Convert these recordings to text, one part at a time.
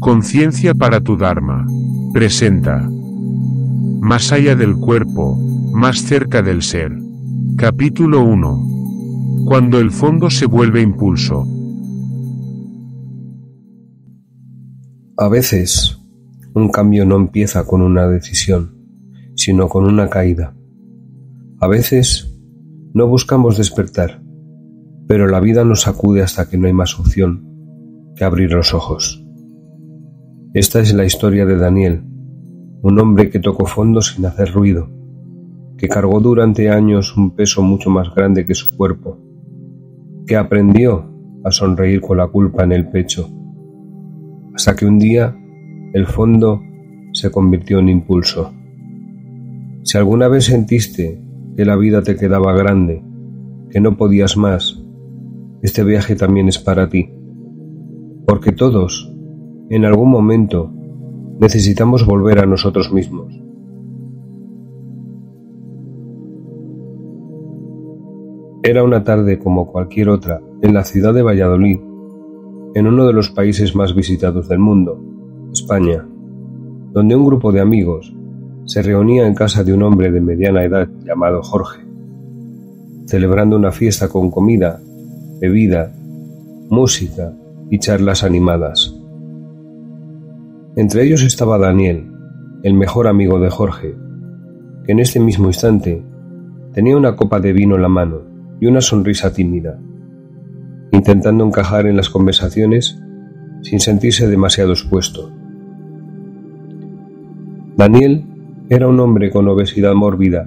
Conciencia para tu Dharma presenta Más allá del cuerpo, más cerca del ser. Capítulo 1. Cuando el fondo se vuelve impulso. A veces, un cambio no empieza con una decisión, sino con una caída. A veces, no buscamos despertar, pero la vida nos sacude hasta que no hay más opción que abrir los ojos. Esta es la historia de Daniel, un hombre que tocó fondo sin hacer ruido, que cargó durante años un peso mucho más grande que su cuerpo, que aprendió a sonreír con la culpa en el pecho, hasta que un día el fondo se convirtió en impulso. Si alguna vez sentiste que la vida te quedaba grande, que no podías más, este viaje también es para ti, porque todos, en algún momento, necesitamos volver a nosotros mismos. Era una tarde como cualquier otra en la ciudad de Valladolid, en uno de los países más visitados del mundo, España, donde un grupo de amigos se reunía en casa de un hombre de mediana edad llamado Jorge, celebrando una fiesta con comida, bebida, música y charlas animadas. Entre ellos estaba Daniel, el mejor amigo de Jorge, que en este mismo instante tenía una copa de vino en la mano y una sonrisa tímida, intentando encajar en las conversaciones sin sentirse demasiado expuesto. Daniel era un hombre con obesidad mórbida,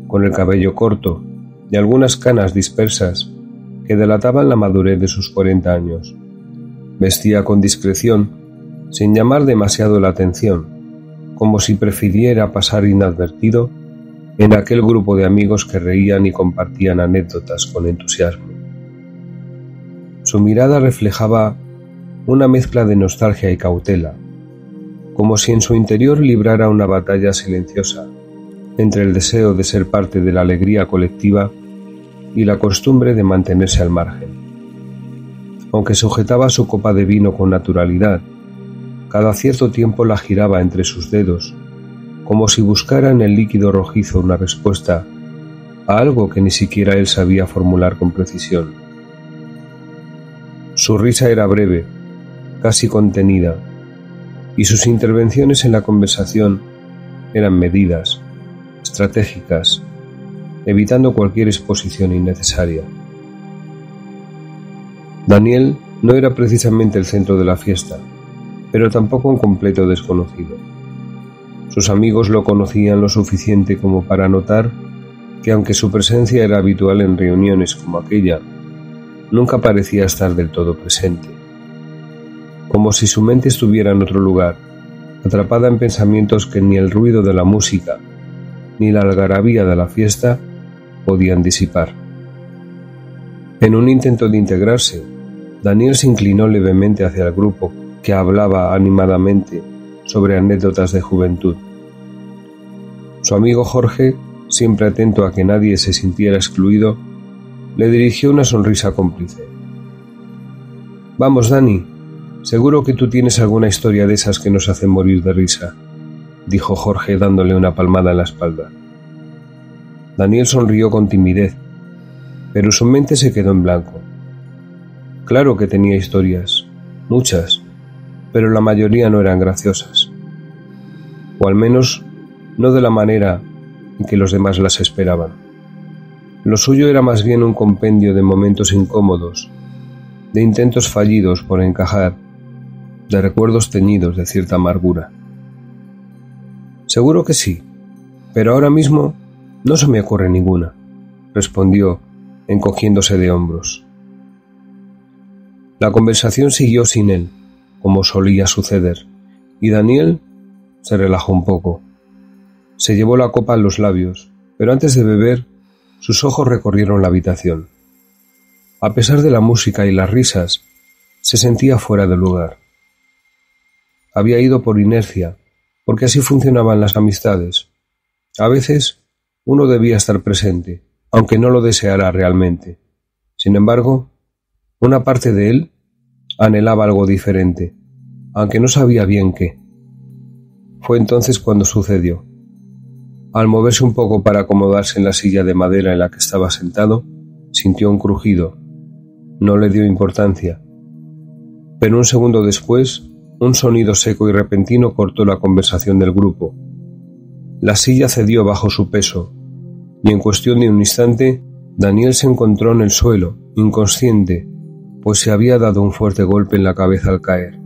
con el cabello corto y algunas canas dispersas que delataban la madurez de sus 40 años. Vestía con discreción, sin llamar demasiado la atención, como si prefiriera pasar inadvertido en aquel grupo de amigos que reían y compartían anécdotas con entusiasmo. Su mirada reflejaba una mezcla de nostalgia y cautela, como si en su interior librara una batalla silenciosa entre el deseo de ser parte de la alegría colectiva y la costumbre de mantenerse al margen. Aunque sujetaba su copa de vino con naturalidad, cada cierto tiempo la giraba entre sus dedos, como si buscara en el líquido rojizo una respuesta a algo que ni siquiera él sabía formular con precisión. Su risa era breve, casi contenida, y sus intervenciones en la conversación eran medidas, estratégicas, evitando cualquier exposición innecesaria. Daniel no era precisamente el centro de la fiesta, pero tampoco un completo desconocido. Sus amigos lo conocían lo suficiente como para notar que aunque su presencia era habitual en reuniones como aquella, nunca parecía estar del todo presente. Como si su mente estuviera en otro lugar, atrapada en pensamientos que ni el ruido de la música ni la algarabía de la fiesta podían disipar. En un intento de integrarse, Daniel se inclinó levemente hacia el grupo que hablaba animadamente sobre anécdotas de juventud. Su amigo Jorge, siempre atento a que nadie se sintiera excluido, le dirigió una sonrisa cómplice. «Vamos, Dani, seguro que tú tienes alguna historia de esas que nos hacen morir de risa», dijo Jorge dándole una palmada en la espalda. Daniel sonrió con timidez, pero su mente se quedó en blanco. Claro que tenía historias, muchas, pero la mayoría no eran graciosas, o al menos no de la manera en que los demás las esperaban. Lo suyo era más bien un compendio de momentos incómodos, de intentos fallidos por encajar, de recuerdos teñidos de cierta amargura. «Seguro que sí, pero ahora mismo no se me ocurre ninguna», respondió, encogiéndose de hombros. La conversación siguió sin él, como solía suceder, y Daniel se relajó un poco. Se llevó la copa a los labios, pero antes de beber, sus ojos recorrieron la habitación. A pesar de la música y las risas, se sentía fuera de lugar. Había ido por inercia, porque así funcionaban las amistades. A veces, uno debía estar presente, aunque no lo deseara realmente. Sin embargo, una parte de él anhelaba algo diferente, aunque no sabía bien qué. Fue entonces cuando sucedió. Al moverse un poco para acomodarse en la silla de madera en la que estaba sentado, sintió un crujido. No le dio importancia. Pero un segundo después, un sonido seco y repentino cortó la conversación del grupo. La silla cedió bajo su peso, y en cuestión de un instante, Daniel se encontró en el suelo, inconsciente, pues se había dado un fuerte golpe en la cabeza al caer.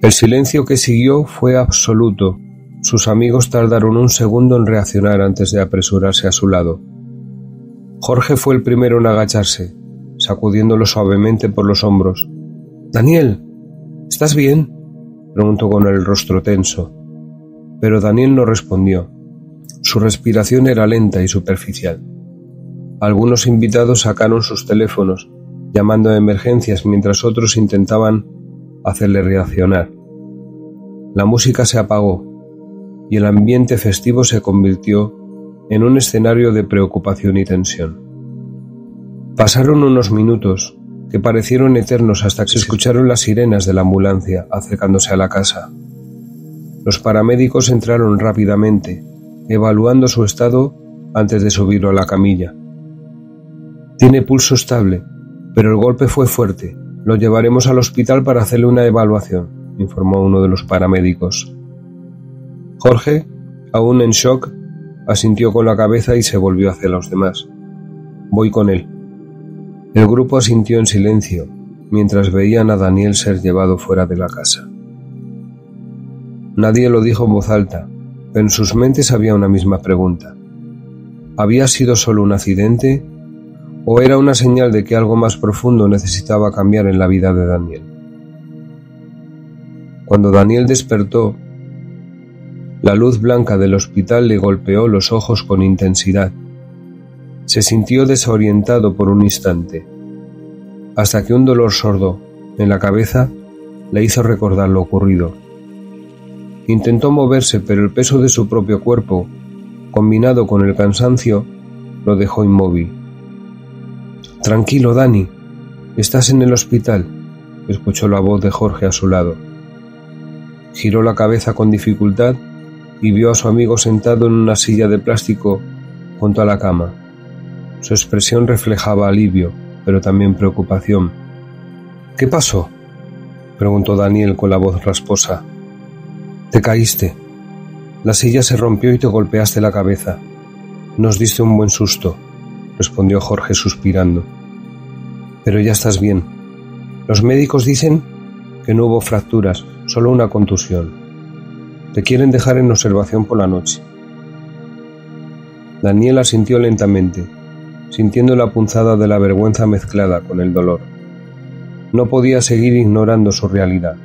El silencio que siguió fue absoluto. Sus amigos tardaron un segundo en reaccionar antes de apresurarse a su lado. Jorge fue el primero en agacharse, sacudiéndolo suavemente por los hombros. «Daniel, ¿estás bien?», preguntó con el rostro tenso. Pero Daniel no respondió. Su respiración era lenta y superficial. Algunos invitados sacaron sus teléfonos, llamando a emergencias mientras otros intentaban hacerle reaccionar. La música se apagó y el ambiente festivo se convirtió en un escenario de preocupación y tensión. Pasaron unos minutos que parecieron eternos hasta que se escucharon las sirenas de la ambulancia acercándose a la casa. Los paramédicos entraron rápidamente, evaluando su estado antes de subirlo a la camilla. «Tiene pulso estable, pero el golpe fue fuerte. Lo llevaremos al hospital para hacerle una evaluación», informó uno de los paramédicos. Jorge, aún en shock, asintió con la cabeza y se volvió hacia los demás. «Voy con él». El grupo asintió en silencio, mientras veían a Daniel ser llevado fuera de la casa. Nadie lo dijo en voz alta, pero en sus mentes había una misma pregunta. ¿Había sido solo un accidente o era una señal de que algo más profundo necesitaba cambiar en la vida de Daniel? Cuando Daniel despertó, la luz blanca del hospital le golpeó los ojos con intensidad. Se sintió desorientado por un instante, hasta que un dolor sordo en la cabeza le hizo recordar lo ocurrido. Intentó moverse, pero el peso de su propio cuerpo, combinado con el cansancio, lo dejó inmóvil. «Tranquilo, Dani, estás en el hospital», escuchó la voz de Jorge a su lado. Giró la cabeza con dificultad y vio a su amigo sentado en una silla de plástico junto a la cama. Su expresión reflejaba alivio, pero también preocupación. «¿Qué pasó?», preguntó Daniel con la voz rasposa. «Te caíste. La silla se rompió y te golpeaste la cabeza. Nos diste un buen susto», respondió Jorge suspirando. «Pero ya estás bien. Los médicos dicen que no hubo fracturas, solo una contusión. Te quieren dejar en observación por la noche». Daniel asintió lentamente, sintiendo la punzada de la vergüenza mezclada con el dolor. No podía seguir ignorando su realidad.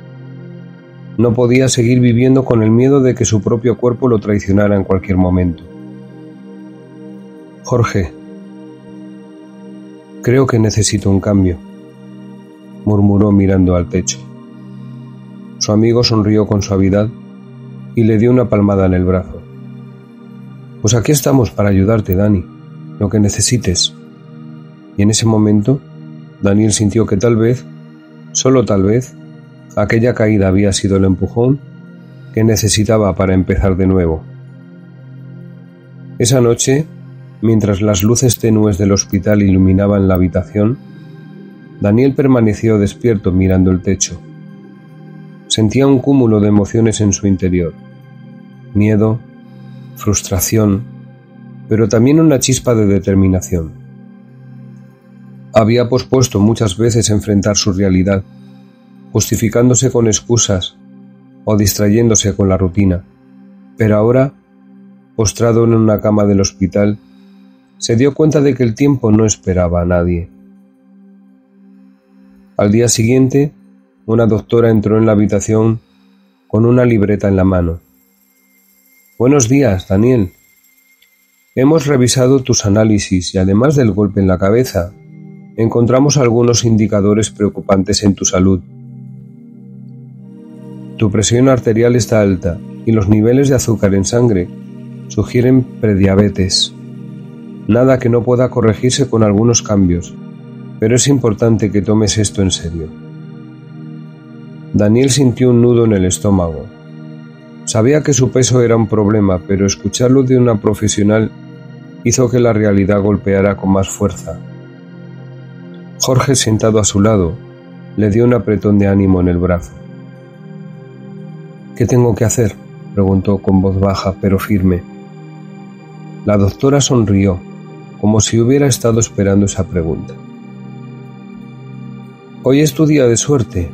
No podía seguir viviendo con el miedo de que su propio cuerpo lo traicionara en cualquier momento. «Jorge, creo que necesito un cambio», murmuró mirando al techo. Su amigo sonrió con suavidad y le dio una palmada en el brazo. «Pues aquí estamos para ayudarte, Dani, lo que necesites». Y en ese momento, Daniel sintió que tal vez, solo tal vez, aquella caída había sido el empujón que necesitaba para empezar de nuevo. Esa noche, mientras las luces tenues del hospital iluminaban la habitación, Daniel permaneció despierto mirando el techo. Sentía un cúmulo de emociones en su interior: miedo, frustración, pero también una chispa de determinación. Había pospuesto muchas veces enfrentar su realidad, justificándose con excusas o distrayéndose con la rutina, pero ahora, postrado en una cama del hospital, se dio cuenta de que el tiempo no esperaba a nadie. Al día siguiente, una doctora entró en la habitación con una libreta en la mano. «Buenos días, Daniel. Hemos revisado tus análisis y además del golpe en la cabeza, encontramos algunos indicadores preocupantes en tu salud. Tu presión arterial está alta y los niveles de azúcar en sangre sugieren prediabetes. Nada que no pueda corregirse con algunos cambios, pero es importante que tomes esto en serio». Daniel sintió un nudo en el estómago. Sabía que su peso era un problema, pero escucharlo de una profesional hizo que la realidad golpeara con más fuerza. Jorge, sentado a su lado, le dio un apretón de ánimo en el brazo. «¿Qué tengo que hacer?», preguntó con voz baja pero firme. La doctora sonrió, como si hubiera estado esperando esa pregunta. «Hoy es tu día de suerte.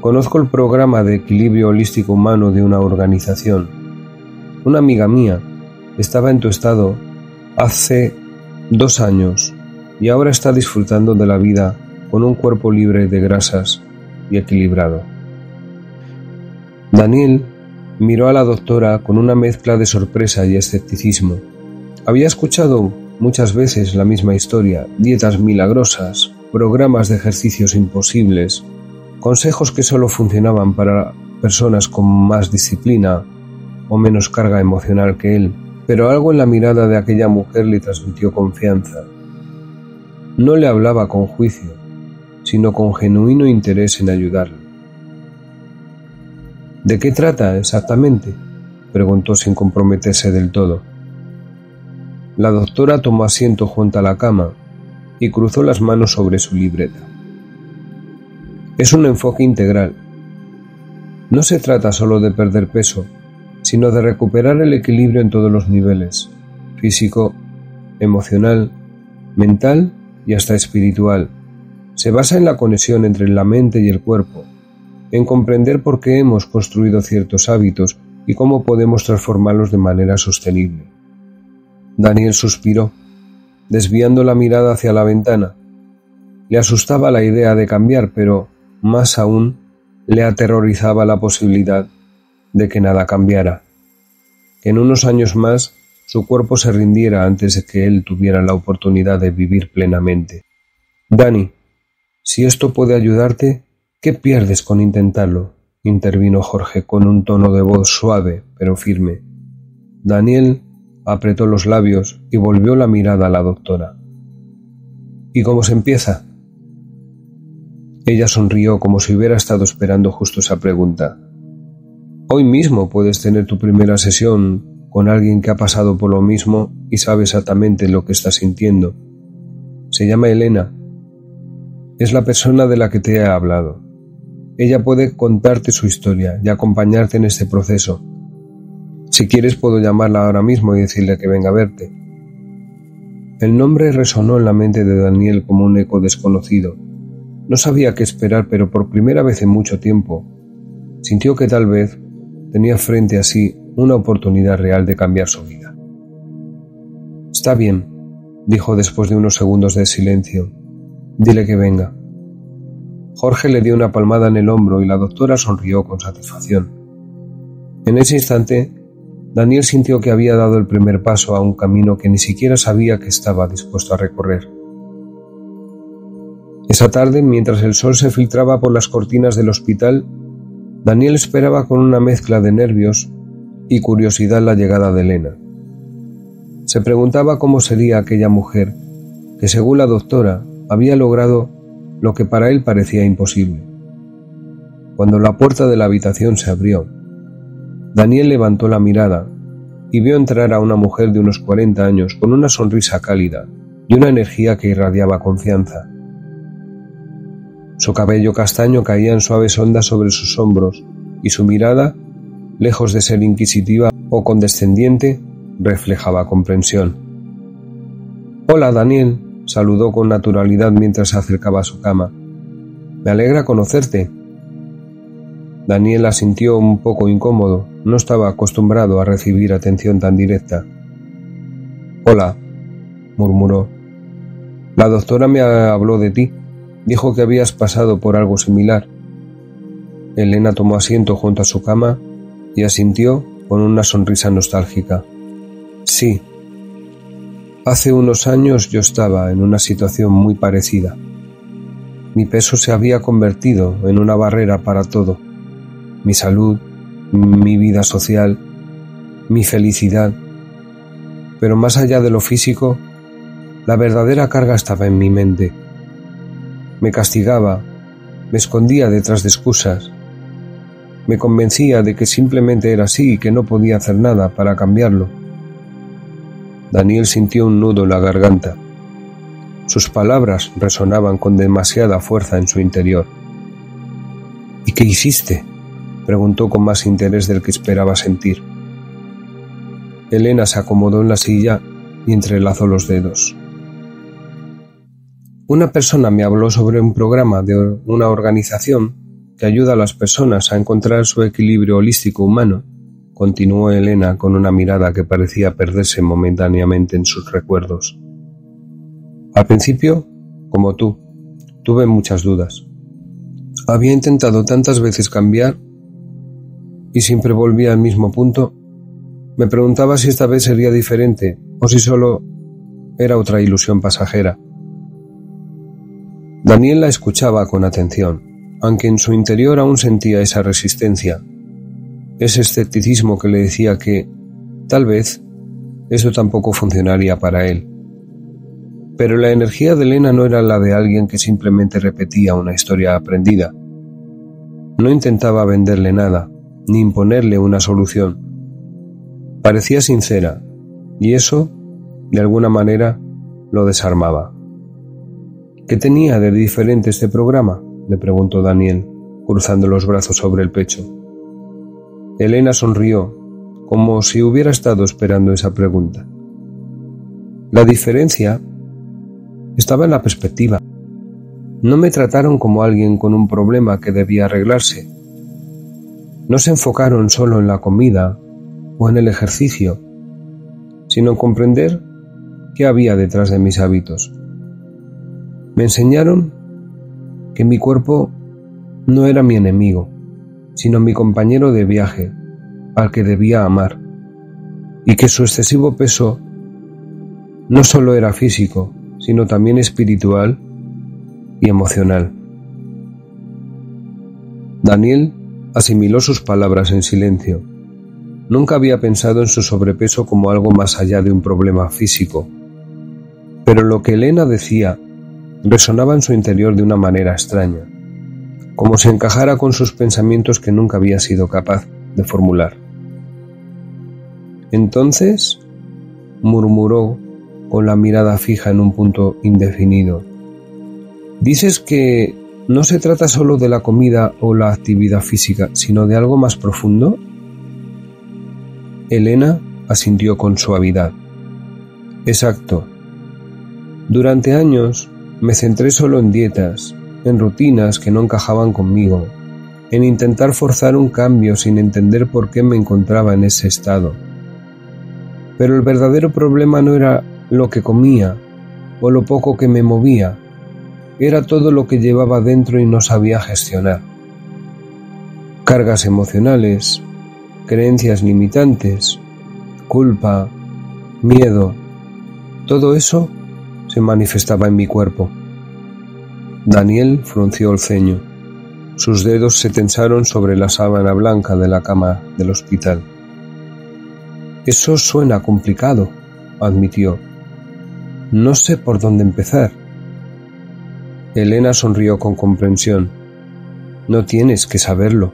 Conozco el programa de equilibrio holístico humano de una organización. Una amiga mía estaba en tu estado hace 2 años y ahora está disfrutando de la vida con un cuerpo libre de grasas y equilibrado». Daniel miró a la doctora con una mezcla de sorpresa y escepticismo. Había escuchado muchas veces la misma historia: dietas milagrosas, programas de ejercicios imposibles, consejos que solo funcionaban para personas con más disciplina o menos carga emocional que él, pero algo en la mirada de aquella mujer le transmitió confianza. No le hablaba con juicio, sino con genuino interés en ayudarle. «¿De qué trata exactamente?», preguntó sin comprometerse del todo. La doctora tomó asiento junto a la cama y cruzó las manos sobre su libreta. «Es un enfoque integral. No se trata solo de perder peso, sino de recuperar el equilibrio en todos los niveles: físico, emocional, mental y hasta espiritual. Se basa en la conexión entre la mente y el cuerpo, en comprender por qué hemos construido ciertos hábitos y cómo podemos transformarlos de manera sostenible». Daniel suspiró, desviando la mirada hacia la ventana. Le asustaba la idea de cambiar, pero más aún le aterrorizaba la posibilidad de que nada cambiara, que en unos años más su cuerpo se rindiera antes de que él tuviera la oportunidad de vivir plenamente. «Dani, si esto puede ayudarte, ¿qué pierdes con intentarlo?», intervino Jorge con un tono de voz suave pero firme. Daniel apretó los labios y volvió la mirada a la doctora. «¿Y cómo se empieza?». Ella sonrió como si hubiera estado esperando justo esa pregunta. «Hoy mismo puedes tener tu primera sesión con alguien que ha pasado por lo mismo y sabe exactamente lo que está sintiendo. Se llama Elena. Es la persona de la que te he hablado. Ella puede contarte su historia y acompañarte en este proceso. Si quieres puedo llamarla ahora mismo y decirle que venga a verte». El nombre resonó en la mente de Daniel como un eco desconocido. No sabía qué esperar, pero por primera vez en mucho tiempo sintió que tal vez tenía frente a sí una oportunidad real de cambiar su vida. «Está bien», dijo después de unos segundos de silencio. «Dile que venga». Jorge le dio una palmada en el hombro y la doctora sonrió con satisfacción. En ese instante, Daniel sintió que había dado el primer paso a un camino que ni siquiera sabía que estaba dispuesto a recorrer. Esa tarde, mientras el sol se filtraba por las cortinas del hospital, Daniel esperaba con una mezcla de nervios y curiosidad la llegada de Elena. Se preguntaba cómo sería aquella mujer que, según la doctora, había logrado lo que para él parecía imposible. Cuando la puerta de la habitación se abrió, Daniel levantó la mirada y vio entrar a una mujer de unos 40 años con una sonrisa cálida y una energía que irradiaba confianza. Su cabello castaño caía en suaves ondas sobre sus hombros y su mirada, lejos de ser inquisitiva o condescendiente, reflejaba comprensión. «Hola, Daniel», saludó con naturalidad mientras se acercaba a su cama. «Me alegra conocerte». Daniel asintió un poco incómodo, no estaba acostumbrado a recibir atención tan directa. «Hola», murmuró. «La doctora me habló de ti. Dijo que habías pasado por algo similar». Elena tomó asiento junto a su cama y asintió con una sonrisa nostálgica. «Sí. Hace unos años yo estaba en una situación muy parecida. Mi peso se había convertido en una barrera para todo. Mi salud, mi vida social, mi felicidad. Pero más allá de lo físico, la verdadera carga estaba en mi mente. Me castigaba, Me escondía detrás de excusas. Me convencía de que simplemente era así y que no podía hacer nada para cambiarlo. Daniel sintió un nudo en la garganta. Sus palabras resonaban con demasiada fuerza en su interior. ¿Y qué hiciste?, preguntó con más interés del que esperaba sentir. Elena se acomodó en la silla y entrelazó los dedos. Una persona me habló sobre un programa de una organización que ayuda a las personas a encontrar su equilibrio holístico humano, continuó Elena con una mirada que parecía perderse momentáneamente en sus recuerdos. Al principio, como tú, tuve muchas dudas. Había intentado tantas veces cambiar y siempre volvía al mismo punto. Me preguntaba si esta vez sería diferente o si solo era otra ilusión pasajera. Daniel la escuchaba con atención, aunque en su interior aún sentía esa resistencia, ese escepticismo que le decía que, tal vez, eso tampoco funcionaría para él. Pero la energía de Elena no era la de alguien que simplemente repetía una historia aprendida. No intentaba venderle nada, ni imponerle una solución. Parecía sincera, y eso, de alguna manera, lo desarmaba. ¿Qué tenía de diferente este programa?, le preguntó Daniel, cruzando los brazos sobre el pecho. Elena sonrió, como si hubiera estado esperando esa pregunta. La diferencia estaba en la perspectiva. No me trataron como alguien con un problema que debía arreglarse. No se enfocaron solo en la comida o en el ejercicio, sino en comprender qué había detrás de mis hábitos. Me enseñaron que mi cuerpo no era mi enemigo, sino mi compañero de viaje, al que debía amar, y que su excesivo peso no solo era físico, sino también espiritual y emocional. Daniel asimiló sus palabras en silencio. Nunca había pensado en su sobrepeso como algo más allá de un problema físico, pero lo que Elena decía resonaba en su interior de una manera extraña, como si encajara con sus pensamientos que nunca había sido capaz de formular. Entonces, murmuró con la mirada fija en un punto indefinido. ¿Dices que no se trata solo de la comida o la actividad física, sino de algo más profundo? Elena asintió con suavidad. Exacto. Durante años me centré solo en dietas, en rutinas que no encajaban conmigo, en intentar forzar un cambio sin entender por qué me encontraba en ese estado. Pero el verdadero problema no era lo que comía o lo poco que me movía, era todo lo que llevaba dentro y no sabía gestionar. Cargas emocionales, creencias limitantes, culpa, miedo, todo eso se manifestaba en mi cuerpo. Daniel frunció el ceño. Sus dedos se tensaron sobre la sábana blanca de la cama del hospital. Eso suena complicado, admitió. No sé por dónde empezar. Elena sonrió con comprensión. No tienes que saberlo.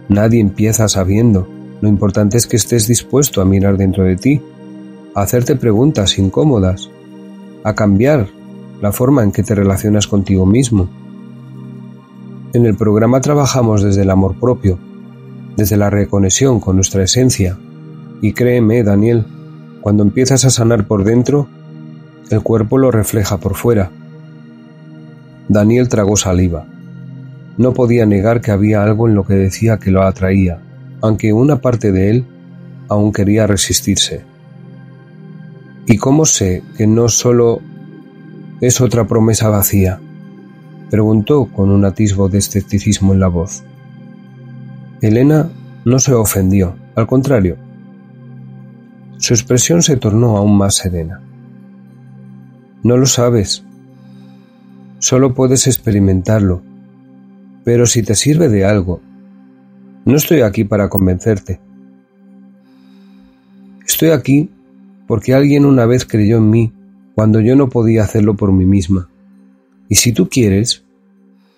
Nadie empieza sabiendo. Lo importante es que estés dispuesto a mirar dentro de ti, a hacerte preguntas incómodas, a cambiar la forma en que te relacionas contigo mismo. En el programa trabajamos desde el amor propio, desde la reconexión con nuestra esencia. Y créeme, Daniel, cuando empiezas a sanar por dentro, el cuerpo lo refleja por fuera. Daniel tragó saliva. No podía negar que había algo en lo que decía que lo atraía, aunque una parte de él aún quería resistirse. ¿Y cómo sé que no solo es otra promesa vacía?, preguntó con un atisbo de escepticismo en la voz. Elena no se ofendió, al contrario. Su expresión se tornó aún más serena. No lo sabes. Solo puedes experimentarlo. Pero si te sirve de algo, no estoy aquí para convencerte. Estoy aquí porque alguien una vez creyó en mí cuando yo no podía hacerlo por mí misma. Y si tú quieres,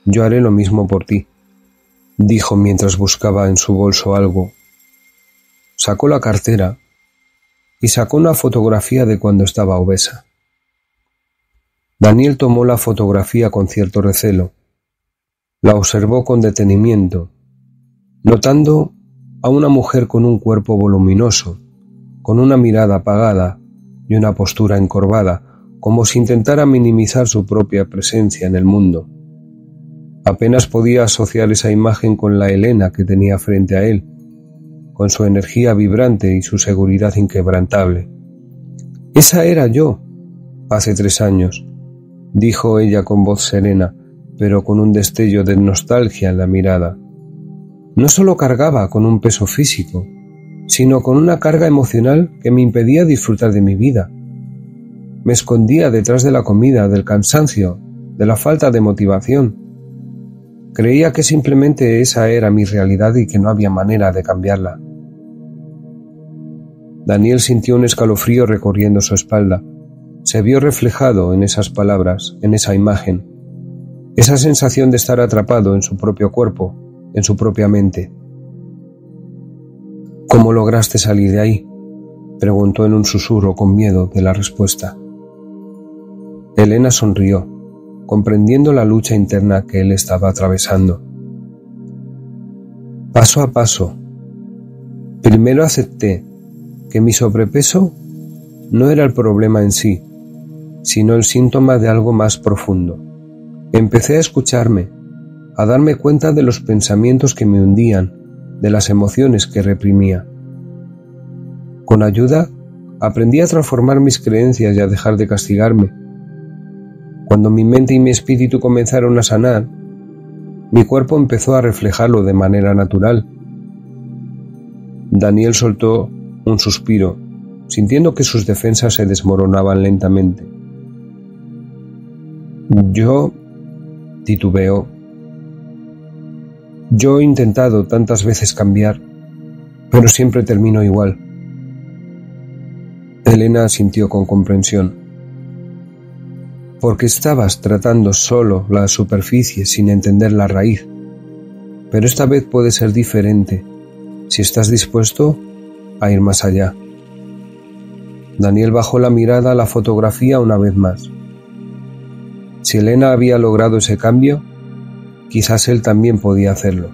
Yo haré lo mismo por ti, dijo mientras buscaba en su bolso algo. Sacó la cartera y sacó una fotografía de cuando estaba obesa. Daniel tomó la fotografía con cierto recelo. La observó con detenimiento, notando a una mujer con un cuerpo voluminoso, con una mirada apagada y una postura encorvada, como si intentara minimizar su propia presencia en el mundo. Apenas podía asociar esa imagen con la Elena que tenía frente a él, con su energía vibrante y su seguridad inquebrantable. «Esa era yo, hace 3 años», dijo ella con voz serena, pero con un destello de nostalgia en la mirada. No solo cargaba con un peso físico, sino con una carga emocional que me impedía disfrutar de mi vida. Me escondía detrás de la comida, del cansancio, de la falta de motivación. Creía que simplemente esa era mi realidad y que no había manera de cambiarla. Daniel sintió un escalofrío recorriendo su espalda. Se vio reflejado en esas palabras, en esa imagen. Esa sensación de estar atrapado en su propio cuerpo, en su propia mente. «¿Cómo lograste salir de ahí?», preguntó en un susurro con miedo de la respuesta. Elena sonrió, comprendiendo la lucha interna que él estaba atravesando. «Paso a paso. Primero acepté que mi sobrepeso no era el problema en sí, sino el síntoma de algo más profundo. Empecé a escucharme, a darme cuenta de los pensamientos que me hundían, de las emociones que reprimía. Con ayuda, aprendí a transformar mis creencias y a dejar de castigarme. Cuando mi mente y mi espíritu comenzaron a sanar, mi cuerpo empezó a reflejarlo de manera natural». Daniel soltó un suspiro, sintiendo que sus defensas se desmoronaban lentamente. «Yo», titubeó, «yo he intentado tantas veces cambiar, pero siempre termino igual». Elena asintió con comprensión. «Porque estabas tratando solo la superficie sin entender la raíz. Pero esta vez puede ser diferente, si estás dispuesto a ir más allá». Daniel bajó la mirada a la fotografía una vez más. Si Elena había logrado ese cambio, quizás él también podía hacerlo.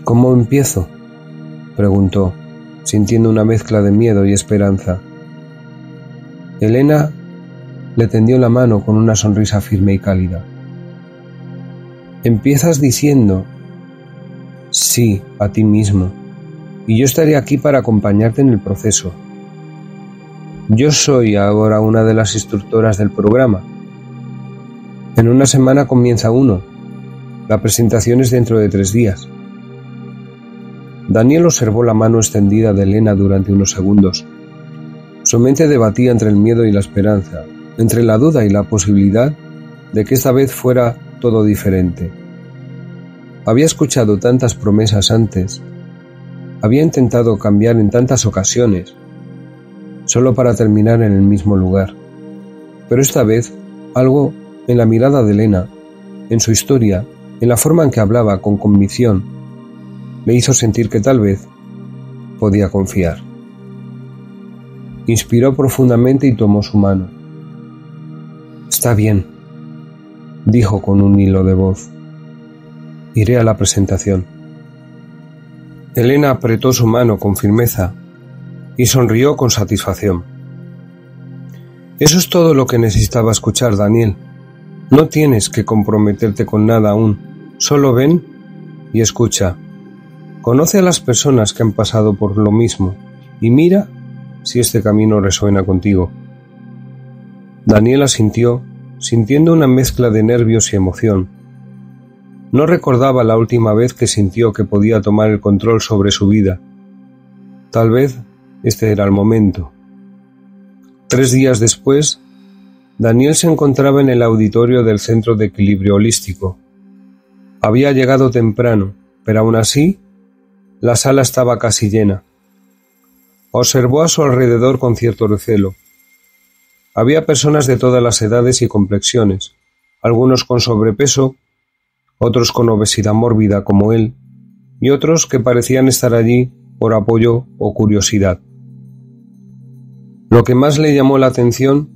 «¿Cómo empiezo?», preguntó, sintiendo una mezcla de miedo y esperanza. Elena le tendió la mano con una sonrisa firme y cálida. «Empiezas diciendo sí a ti mismo, y yo estaré aquí para acompañarte en el proceso. Yo soy ahora una de las instructoras del programa. En una semana comienza uno. La presentación es dentro de 3 días». Daniel observó la mano extendida de Elena durante unos segundos. Su mente debatía entre el miedo y la esperanza, entre la duda y la posibilidad de que esta vez fuera todo diferente. Había escuchado tantas promesas antes, había intentado cambiar en tantas ocasiones, solo para terminar en el mismo lugar. Pero esta vez, algo en la mirada de Elena, en su historia, en la forma en que hablaba con convicción, le hizo sentir que tal vez podía confiar. Inspiró profundamente y tomó su mano. «Está bien», dijo con un hilo de voz. «Iré a la presentación». Elena apretó su mano con firmeza y sonrió con satisfacción. «Eso es todo lo que necesitaba escuchar, Daniel. No tienes que comprometerte con nada aún. Solo ven y escucha. Conoce a las personas que han pasado por lo mismo y mira si este camino resuena contigo». Daniel asintió, sintiendo una mezcla de nervios y emoción. No recordaba la última vez que sintió que podía tomar el control sobre su vida. Tal vez este era el momento. 3 días después, Daniel se encontraba en el auditorio del Centro de Equilibrio Holístico. Había llegado temprano, pero aún así, la sala estaba casi llena. Observó a su alrededor con cierto recelo. Había personas de todas las edades y complexiones, algunos con sobrepeso, otros con obesidad mórbida como él, y otros que parecían estar allí por apoyo o curiosidad. Lo que más le llamó la atención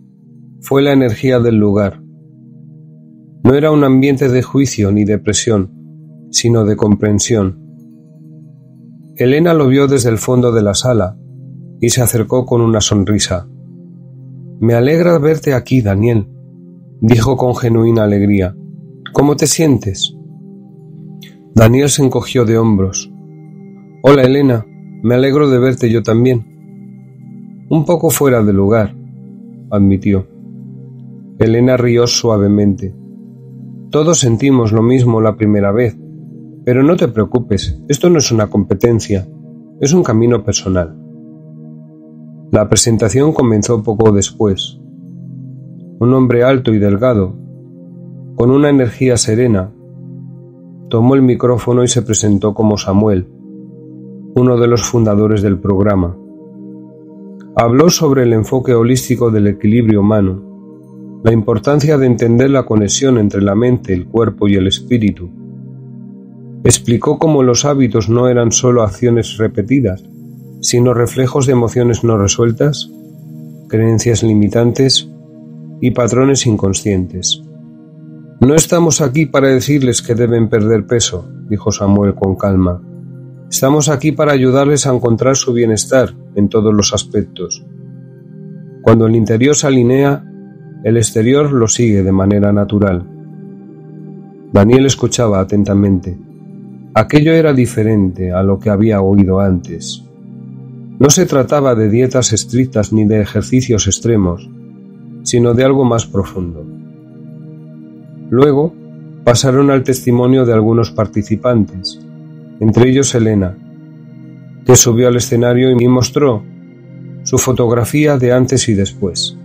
fue la energía del lugar. No era un ambiente de juicio ni de presión, sino de comprensión. Elena lo vio desde el fondo de la sala y se acercó con una sonrisa. «Me alegra verte aquí, Daniel», dijo con genuina alegría. «¿Cómo te sientes?» Daniel se encogió de hombros. «Hola, Elena, me alegro de verte yo también». «Un poco fuera de lugar», admitió. Elena rió suavemente. «Todos sentimos lo mismo la primera vez, pero no te preocupes, esto no es una competencia, es un camino personal». La presentación comenzó poco después. Un hombre alto y delgado, con una energía serena, tomó el micrófono y se presentó como Samuel, uno de los fundadores del programa. Habló sobre el enfoque holístico del equilibrio humano, la importancia de entender la conexión entre la mente, el cuerpo y el espíritu. Explicó cómo los hábitos no eran solo acciones repetidas, sino reflejos de emociones no resueltas, creencias limitantes y patrones inconscientes. «No estamos aquí para decirles que deben perder peso», dijo Samuel con calma. «Estamos aquí para ayudarles a encontrar su bienestar en todos los aspectos. Cuando el interior se alinea, el exterior lo sigue de manera natural». Daniel escuchaba atentamente. Aquello era diferente a lo que había oído antes. No se trataba de dietas estrictas ni de ejercicios extremos, sino de algo más profundo. Luego pasaron al testimonio de algunos participantes, entre ellos Elena, que subió al escenario y mostró su fotografía de antes y después.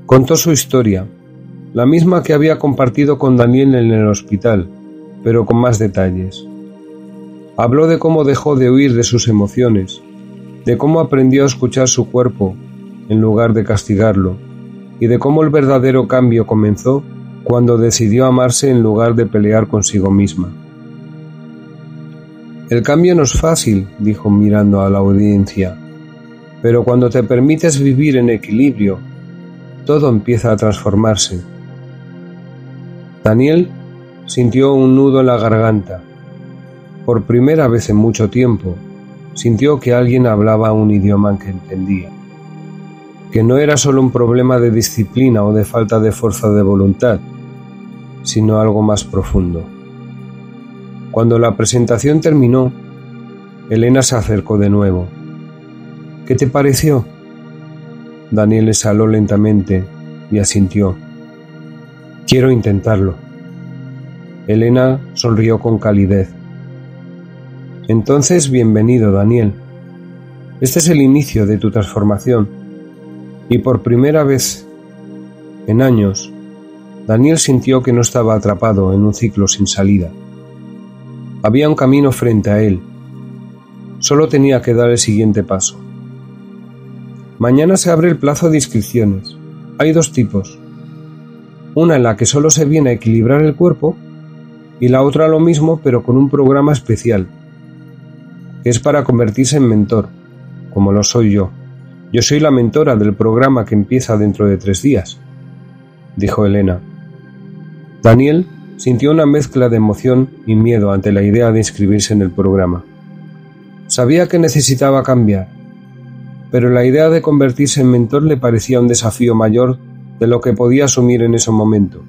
Contó su historia, la misma que había compartido con Daniel en el hospital, pero con más detalles. Habló de cómo dejó de huir de sus emociones, de cómo aprendió a escuchar su cuerpo en lugar de castigarlo, y de cómo el verdadero cambio comenzó cuando decidió amarse en lugar de pelear consigo misma. «El cambio no es fácil», dijo mirando a la audiencia, «pero cuando te permites vivir en equilibrio, todo empieza a transformarse». Daniel sintió un nudo en la garganta. Por primera vez en mucho tiempo, sintió que alguien hablaba un idioma que entendía, que no era solo un problema de disciplina o de falta de fuerza de voluntad, sino algo más profundo. Cuando la presentación terminó, Elena se acercó de nuevo. «¿Qué te pareció?» Daniel exhaló lentamente y asintió. «Quiero intentarlo». Elena sonrió con calidez. «Entonces, bienvenido, Daniel. Este es el inicio de tu transformación». Y por primera vez en años, Daniel sintió que no estaba atrapado en un ciclo sin salida. Había un camino frente a él. Solo tenía que dar el siguiente paso. Mañana se abre el plazo de inscripciones. Hay dos tipos. Una en la que solo se viene a equilibrar el cuerpo y la otra lo mismo pero con un programa especial, que es para convertirse en mentor, como lo soy yo. Yo soy la mentora del programa que empieza dentro de 3 días, dijo Elena. Daniel sintió una mezcla de emoción y miedo ante la idea de inscribirse en el programa. Sabía que necesitaba cambiar, pero la idea de convertirse en mentor le parecía un desafío mayor de lo que podía asumir en ese momento.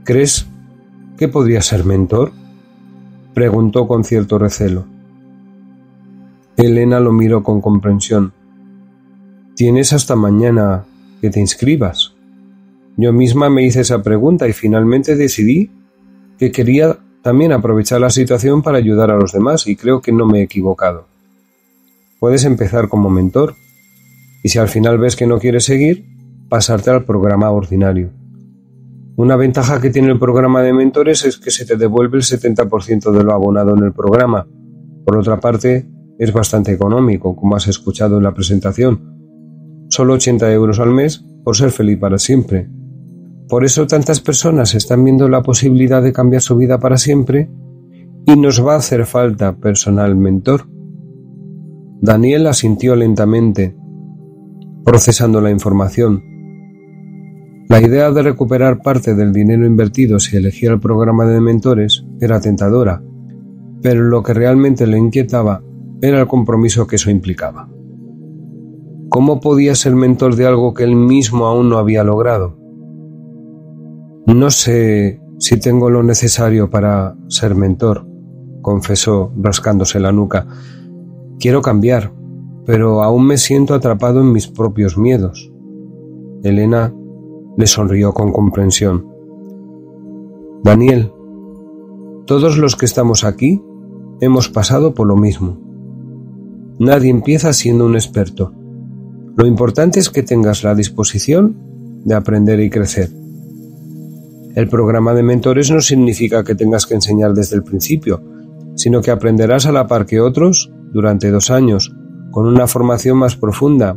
¿Crees que podría ser mentor?, preguntó con cierto recelo. Elena lo miró con comprensión. Tienes hasta mañana que te inscribas. Yo misma me hice esa pregunta y finalmente decidí que quería también aprovechar la situación para ayudar a los demás y creo que no me he equivocado. Puedes empezar como mentor y si al final ves que no quieres seguir, pasarte al programa ordinario. Una ventaja que tiene el programa de mentores es que se te devuelve el 70% de lo abonado en el programa. Por otra parte, es bastante económico, como has escuchado en la presentación. Solo 80 € al mes por ser feliz para siempre. Por eso tantas personas están viendo la posibilidad de cambiar su vida para siempre y nos va a hacer falta personal mentor. Daniel asintió lentamente, procesando la información. La idea de recuperar parte del dinero invertido si elegía el programa de mentores era tentadora, pero lo que realmente le inquietaba era el compromiso que eso implicaba. ¿Cómo podía ser mentor de algo que él mismo aún no había logrado? No sé si tengo lo necesario para ser mentor, confesó rascándose la nuca. Quiero cambiar, pero aún me siento atrapado en mis propios miedos. Elena le sonrió con comprensión. Daniel, todos los que estamos aquí hemos pasado por lo mismo. Nadie empieza siendo un experto. Lo importante es que tengas la disposición de aprender y crecer. El programa de mentores no significa que tengas que enseñar desde el principio, sino que aprenderás a la par que otros durante 2 años, con una formación más profunda,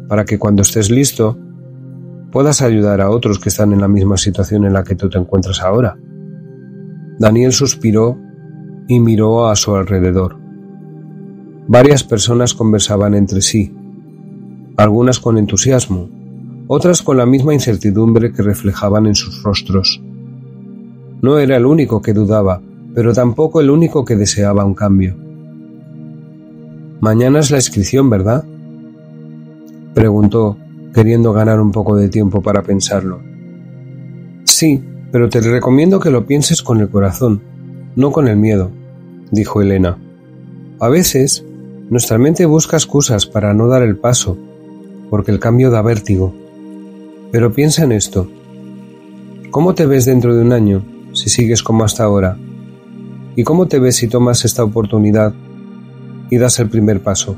para que cuando estés listo, puedas ayudar a otros que están en la misma situación en la que tú te encuentras ahora. Daniel suspiró y miró a su alrededor. Varias personas conversaban entre sí, algunas con entusiasmo, otras con la misma incertidumbre que reflejaban en sus rostros. No era el único que dudaba, pero tampoco el único que deseaba un cambio. «Mañana es la inscripción, ¿verdad?», preguntó, queriendo ganar un poco de tiempo para pensarlo. «Sí, pero te recomiendo que lo pienses con el corazón, no con el miedo», dijo Elena. «A veces, nuestra mente busca excusas para no dar el paso, porque el cambio da vértigo. Pero piensa en esto. ¿Cómo te ves dentro de 1 año si sigues como hasta ahora? ¿Y cómo te ves si tomas esta oportunidad y das el primer paso?»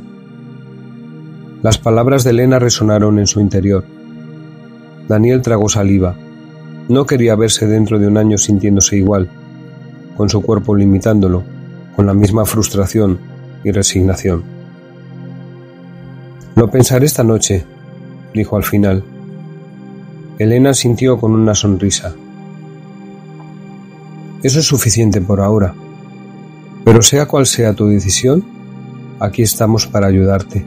Las palabras de Elena resonaron en su interior. Daniel tragó saliva. No quería verse dentro de 1 año sintiéndose igual, con su cuerpo limitándolo, con la misma frustración y resignación. «Lo pensaré esta noche», dijo al final. Elena sintió con una sonrisa. «Eso es suficiente por ahora. Pero sea cual sea tu decisión, aquí estamos para ayudarte».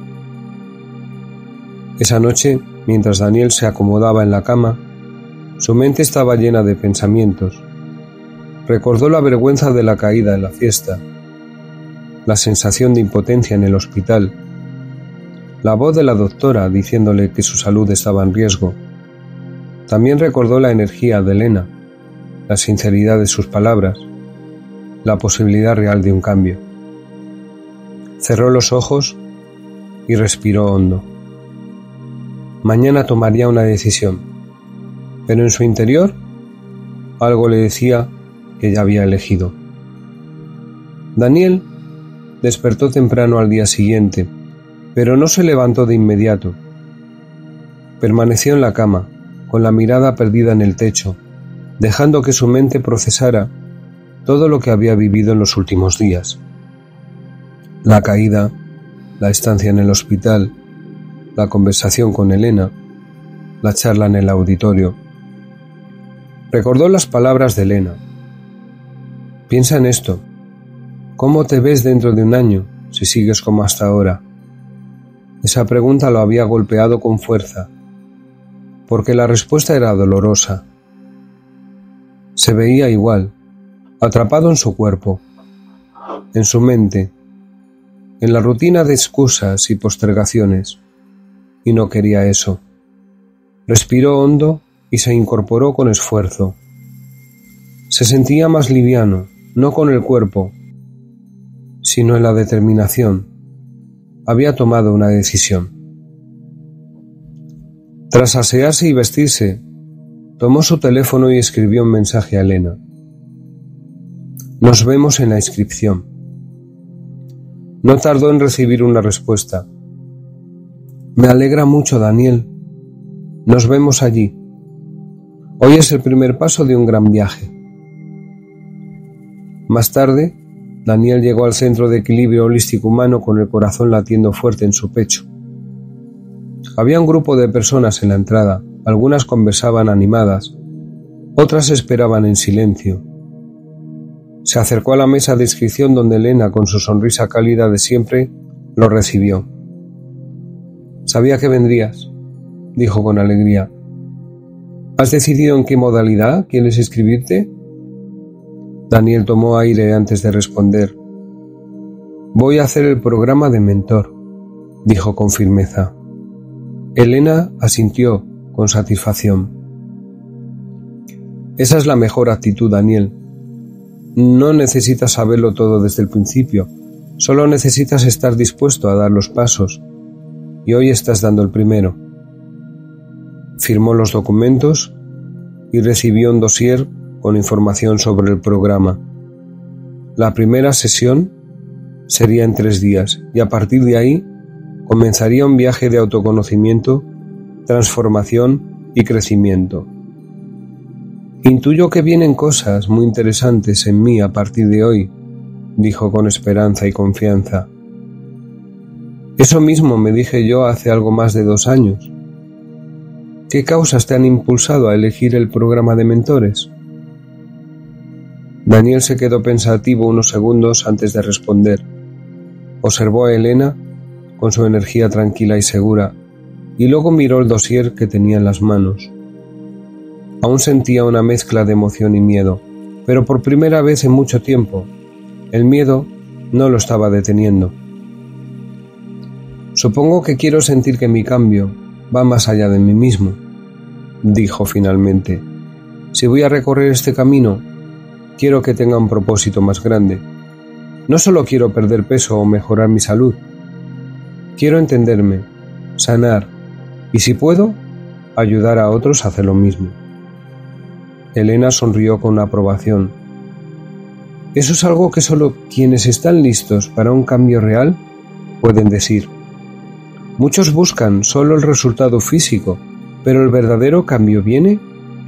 Esa noche, mientras Daniel se acomodaba en la cama, su mente estaba llena de pensamientos. Recordó la vergüenza de la caída en la fiesta, la sensación de impotencia en el hospital, la voz de la doctora diciéndole que su salud estaba en riesgo. También recordó la energía de Elena, la sinceridad de sus palabras, la posibilidad real de un cambio. Cerró los ojos y respiró hondo. Mañana tomaría una decisión, pero en su interior algo le decía que ya había elegido. Daniel despertó temprano al día siguiente, pero no se levantó de inmediato. Permaneció en la cama, con la mirada perdida en el techo, dejando que su mente procesara todo lo que había vivido en los últimos días. La caída, la estancia en el hospital, la conversación con Elena, la charla en el auditorio. Recordó las palabras de Elena. «Piensa en esto. ¿Cómo te ves dentro de 1 año si sigues como hasta ahora?» Esa pregunta lo había golpeado con fuerza, porque la respuesta era dolorosa. Se veía igual, atrapado en su cuerpo, en su mente, en la rutina de excusas y postergaciones, y no quería eso. Respiró hondo y se incorporó con esfuerzo. Se sentía más liviano, no con el cuerpo, sino en la determinación. Había tomado una decisión. Tras asearse y vestirse, tomó su teléfono y escribió un mensaje a Elena. «Nos vemos en la inscripción». No tardó en recibir una respuesta. «Me alegra mucho, Daniel. Nos vemos allí. Hoy es el primer paso de un gran viaje». Más tarde, Daniel llegó al Centro de Equilibrio Holístico Humano con el corazón latiendo fuerte en su pecho. Había un grupo de personas en la entrada, algunas conversaban animadas, Otras esperaban en silencio. Se acercó a la mesa de inscripción donde Elena, con su sonrisa cálida de siempre, lo recibió. «Sabía que vendrías», dijo con alegría. «¿Has decidido en qué modalidad quieres inscribirte?» Daniel tomó aire antes de responder. «Voy a hacer el programa de mentor», dijo con firmeza. Elena asintió con satisfacción. «Esa es la mejor actitud, Daniel. No necesitas saberlo todo desde el principio, solo necesitas estar dispuesto a dar los pasos, y hoy estás dando el primero». Firmó los documentos y recibió un dossier con información sobre el programa. La primera sesión sería en 3 días y a partir de ahí comenzaría un viaje de autoconocimiento, transformación y crecimiento. «Intuyo que vienen cosas muy interesantes en mí a partir de hoy», dijo con esperanza y confianza. «Eso mismo me dije yo hace algo más de 2 años. ¿Qué causas te han impulsado a elegir el programa de mentores?» Daniel se quedó pensativo unos segundos antes de responder. Observó a Elena con su energía tranquila y segura, y luego miró el dossier que tenía en las manos. Aún sentía una mezcla de emoción y miedo, pero por primera vez en mucho tiempo, el miedo no lo estaba deteniendo. «Supongo que quiero sentir que mi cambio va más allá de mí mismo», dijo finalmente. «Si voy a recorrer este camino, quiero que tenga un propósito más grande. No solo quiero perder peso o mejorar mi salud. Quiero entenderme, sanar y, si puedo, ayudar a otros a hacer lo mismo». Elena sonrió con aprobación. «Eso es algo que solo quienes están listos para un cambio real pueden decir. Muchos buscan solo el resultado físico, pero el verdadero cambio viene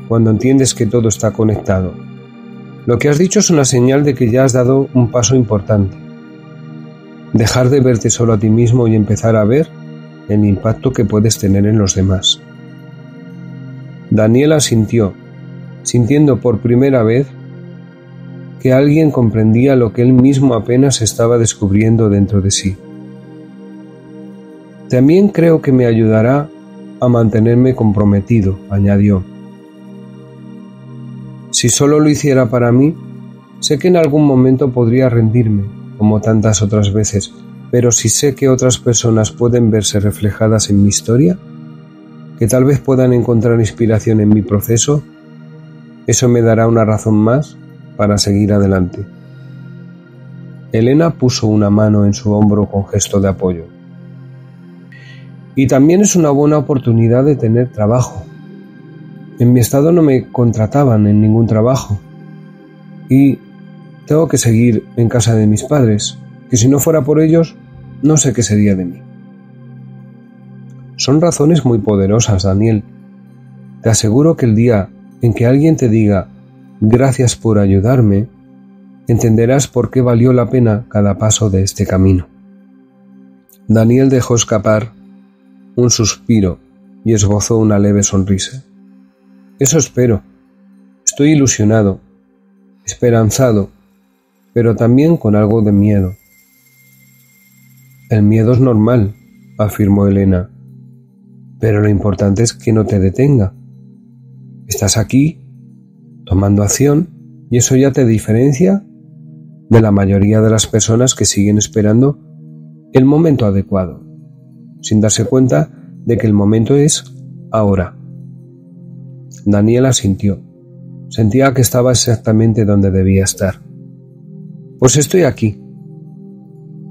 cuando entiendes que todo está conectado. Lo que has dicho es una señal de que ya has dado un paso importante. Dejar de verte solo a ti mismo y empezar a ver el impacto que puedes tener en los demás». Daniel asintió, sintiendo por primera vez que alguien comprendía lo que él mismo apenas estaba descubriendo dentro de sí. «También creo que me ayudará a mantenerme comprometido», añadió. «Si solo lo hiciera para mí, sé que en algún momento podría rendirme, como tantas otras veces, pero si sé que otras personas pueden verse reflejadas en mi historia, que tal vez puedan encontrar inspiración en mi proceso, eso me dará una razón más para seguir adelante». Elena puso una mano en su hombro con gesto de apoyo. «Y también es una buena oportunidad de tener trabajo. En mi estado no me contrataban en ningún trabajo y tengo que seguir en casa de mis padres, que si no fuera por ellos, no sé qué sería de mí». Son razones muy poderosas, Daniel. Te aseguro que el día en que alguien te diga «gracias por ayudarme», entenderás por qué valió la pena cada paso de este camino. Daniel dejó escapar un suspiro y esbozó una leve sonrisa. «Eso espero. Estoy ilusionado, esperanzado, pero también con algo de miedo». «El miedo es normal», afirmó Elena, «pero lo importante es que no te detenga. Estás aquí, tomando acción, y eso ya te diferencia de la mayoría de las personas que siguen esperando el momento adecuado, sin darse cuenta de que el momento es ahora». Daniel asintió. Sentía que estaba exactamente donde debía estar. «Pues estoy aquí,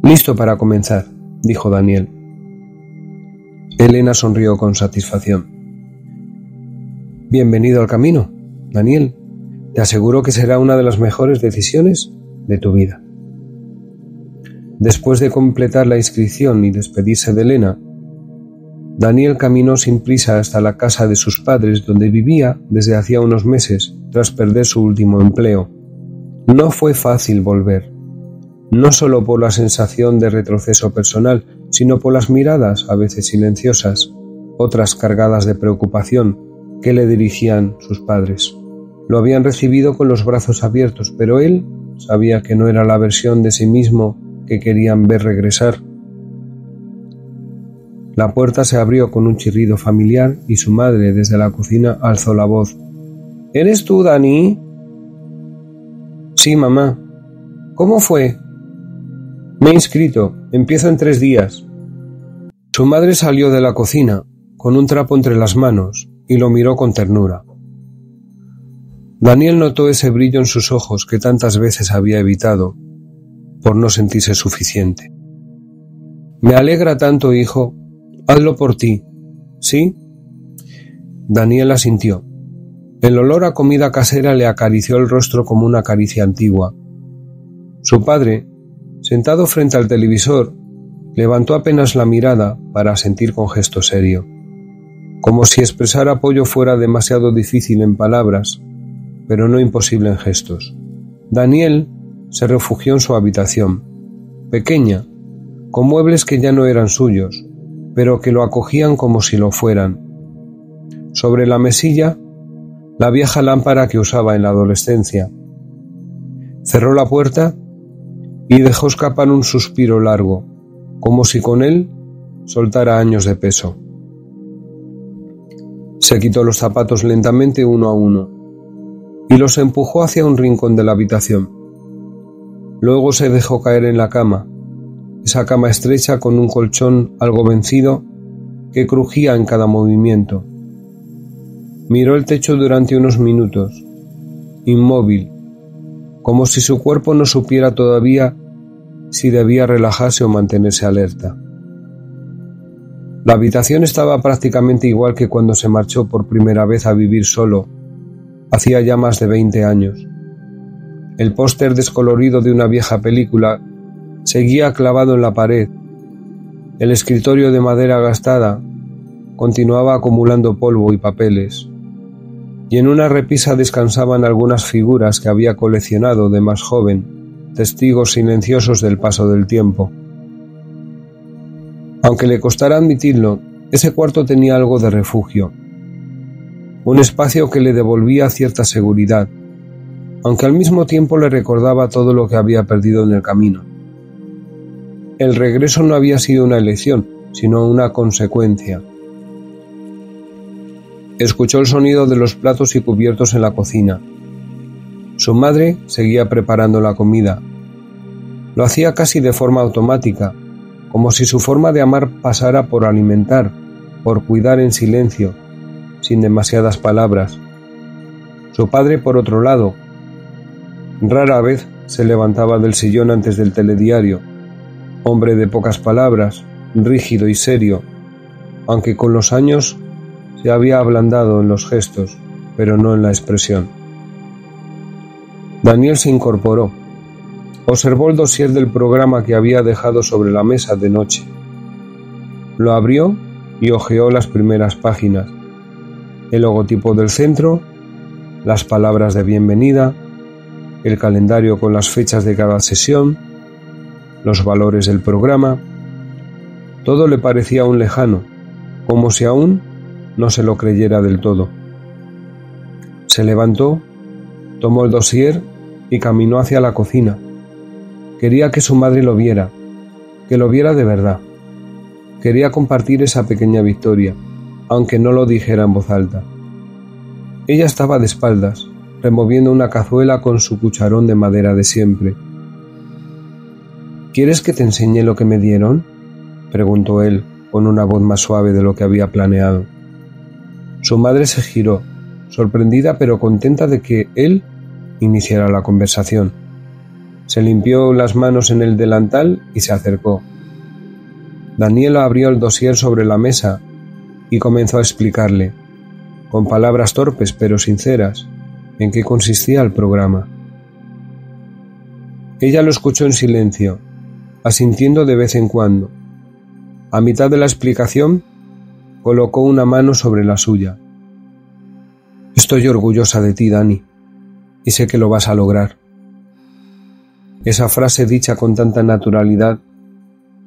listo para comenzar», dijo Daniel. Elena sonrió con satisfacción. «Bienvenido al camino, Daniel. Te aseguro que será una de las mejores decisiones de tu vida». Después de completar la inscripción y despedirse de Elena, Daniel caminó sin prisa hasta la casa de sus padres, donde vivía desde hacía unos meses tras perder su último empleo. No fue fácil volver, no solo por la sensación de retroceso personal, sino por las miradas, a veces silenciosas, otras cargadas de preocupación, que le dirigían sus padres. Lo habían recibido con los brazos abiertos, pero él sabía que no era la versión de sí mismo que querían ver regresar. La puerta se abrió con un chirrido familiar y su madre desde la cocina alzó la voz. —¿Eres tú, Dani? —Sí, mamá. —¿Cómo fue? —Me he inscrito. Empiezo en 3 días. Su madre salió de la cocina con un trapo entre las manos y lo miró con ternura. Daniel notó ese brillo en sus ojos que tantas veces había evitado por no sentirse suficiente. —Me alegra tanto, hijo. Hazlo por ti. ¿Sí? Daniel asintió. El olor a comida casera le acarició el rostro como una caricia antigua. Su padre, sentado frente al televisor, levantó apenas la mirada para asentir con gesto serio, como si expresar apoyo fuera demasiado difícil en palabras, pero no imposible en gestos. Daniel se refugió en su habitación, pequeña, con muebles que ya no eran suyos, pero que lo acogían como si lo fueran. Sobre la mesilla, la vieja lámpara que usaba en la adolescencia. Cerró la puerta y dejó escapar un suspiro largo, como si con él soltara años de peso. Se quitó los zapatos lentamente uno a uno y los empujó hacia un rincón de la habitación. Luego se dejó caer en la cama, esa cama estrecha con un colchón algo vencido que crujía en cada movimiento. Miró el techo durante unos minutos, inmóvil, como si su cuerpo no supiera todavía si debía relajarse o mantenerse alerta. La habitación estaba prácticamente igual que cuando se marchó por primera vez a vivir solo, hacía ya más de 20 años. El póster descolorido de una vieja película seguía clavado en la pared. El escritorio de madera gastada continuaba acumulando polvo y papeles, y en una repisa descansaban algunas figuras que había coleccionado de más joven, testigos silenciosos del paso del tiempo. Aunque le costara admitirlo, ese cuarto tenía algo de refugio, un espacio que le devolvía cierta seguridad, aunque al mismo tiempo le recordaba todo lo que había perdido en el camino. El regreso no había sido una elección, sino una consecuencia. Escuchó el sonido de los platos y cubiertos en la cocina. Su madre seguía preparando la comida. Lo hacía casi de forma automática, como si su forma de amar pasara por alimentar, por cuidar en silencio, sin demasiadas palabras. Su padre, por otro lado, rara vez se levantaba del sillón antes del telediario, hombre de pocas palabras, rígido y serio, aunque con los años se había ablandado en los gestos, pero no en la expresión. Daniel se incorporó. Observó el dossier del programa que había dejado sobre la mesa de noche. Lo abrió y hojeó las primeras páginas. El logotipo del centro, las palabras de bienvenida, el calendario con las fechas de cada sesión, los valores del programa. Todo le parecía aún lejano, como si aún no se lo creyera del todo. Se levantó, tomó el dossier y caminó hacia la cocina. Quería que su madre lo viera, que lo viera de verdad. Quería compartir esa pequeña victoria, aunque no lo dijera en voz alta. Ella estaba de espaldas, removiendo una cazuela con su cucharón de madera de siempre. —¿Quieres que te enseñe lo que me dieron? —preguntó él, con una voz más suave de lo que había planeado. Su madre se giró, sorprendida pero contenta de que él iniciara la conversación. Se limpió las manos en el delantal y se acercó. Daniel abrió el dossier sobre la mesa y comenzó a explicarle, con palabras torpes pero sinceras, en qué consistía el programa. Ella lo escuchó en silencio, asintiendo de vez en cuando. A mitad de la explicación, colocó una mano sobre la suya. —Estoy orgullosa de ti, Dani, y sé que lo vas a lograr. Esa frase dicha con tanta naturalidad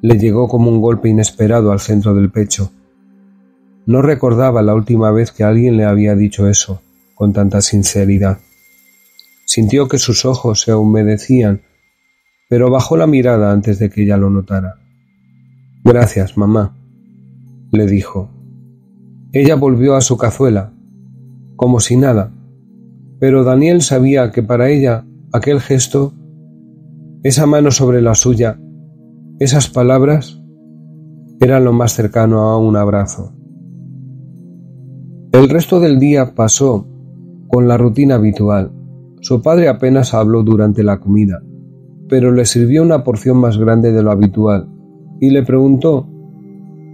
le llegó como un golpe inesperado al centro del pecho. No recordaba la última vez que alguien le había dicho eso con tanta sinceridad. Sintió que sus ojos se humedecían, pero bajó la mirada antes de que ella lo notara. «Gracias, mamá», le dijo. Ella volvió a su cazuela, como si nada, pero Daniel sabía que para ella aquel gesto, esa mano sobre la suya, esas palabras, eran lo más cercano a un abrazo. El resto del día pasó con la rutina habitual. Su padre apenas habló durante la comida, pero le sirvió una porción más grande de lo habitual y le preguntó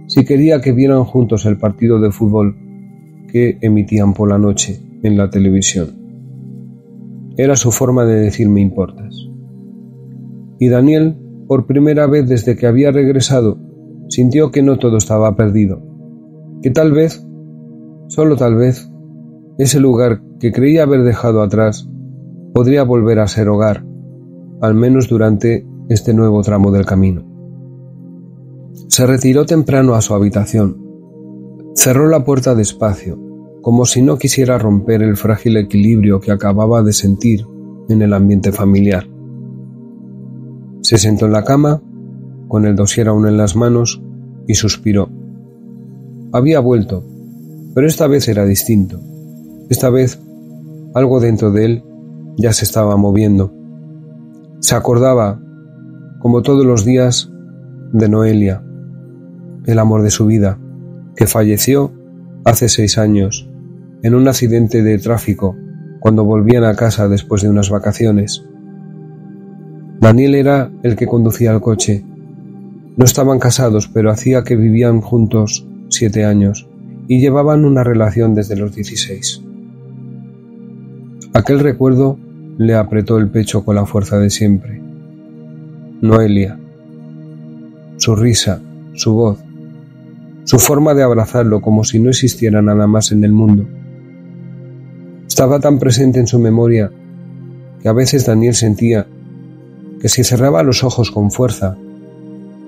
si quería que vieran juntos el partido de fútbol que emitían por la noche en la televisión. Era su forma de decir «me importas». Y Daniel, por primera vez desde que había regresado, sintió que no todo estaba perdido, que tal vez, solo tal vez, ese lugar que creía haber dejado atrás podría volver a ser hogar, al menos durante este nuevo tramo del camino. Se retiró temprano a su habitación. Cerró la puerta despacio, como si no quisiera romper el frágil equilibrio que acababa de sentir en el ambiente familiar. Se sentó en la cama, con el dossier aún en las manos, y suspiró. Había vuelto, pero esta vez era distinto. Esta vez, algo dentro de él ya se estaba moviendo. Se acordaba, como todos los días, de Noelia, el amor de su vida, que falleció hace 6 años, en un accidente de tráfico, cuando volvían a casa después de unas vacaciones. Daniel era el que conducía el coche. No estaban casados, pero hacía que vivían juntos 7 años y llevaban una relación desde los 16. Aquel recuerdo le apretó el pecho con la fuerza de siempre. Noelia. Su risa, su voz, su forma de abrazarlo como si no existiera nada más en el mundo. Estaba tan presente en su memoria que a veces Daniel sentía que si cerraba los ojos con fuerza,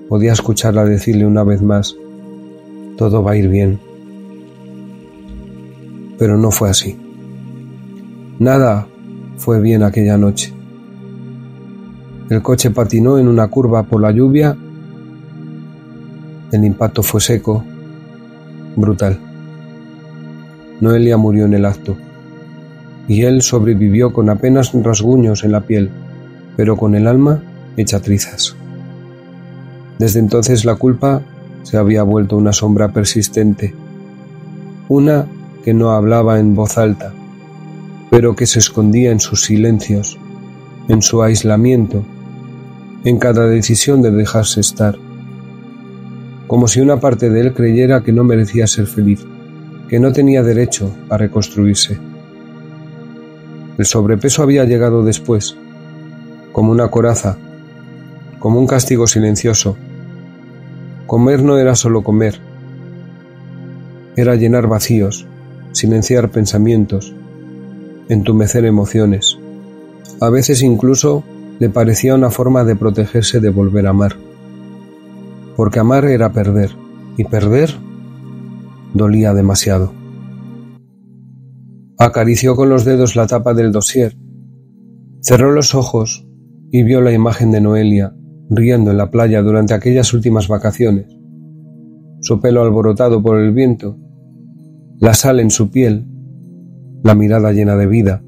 podía escucharla decirle una vez más: «Todo va a ir bien». Pero no fue así. Nada fue bien aquella noche. El coche patinó en una curva por la lluvia. El impacto fue seco, brutal. Noelia murió en el acto, y él sobrevivió con apenas rasguños en la piel, pero con el alma hecha trizas. Desde entonces la culpa se había vuelto una sombra persistente, una que no hablaba en voz alta, pero que se escondía en sus silencios, en su aislamiento, en cada decisión de dejarse estar, como si una parte de él creyera que no merecía ser feliz, que no tenía derecho a reconstruirse. El sobrepeso había llegado después, como una coraza, como un castigo silencioso. Comer no era solo comer, era llenar vacíos, silenciar pensamientos, entumecer emociones. A veces incluso le parecía una forma de protegerse de volver a amar. Porque amar era perder, y perder dolía demasiado. Acarició con los dedos la tapa del dossier, cerró los ojos y vio la imagen de Noelia riendo en la playa durante aquellas últimas vacaciones. Su pelo alborotado por el viento, la sal en su piel, la mirada llena de vida.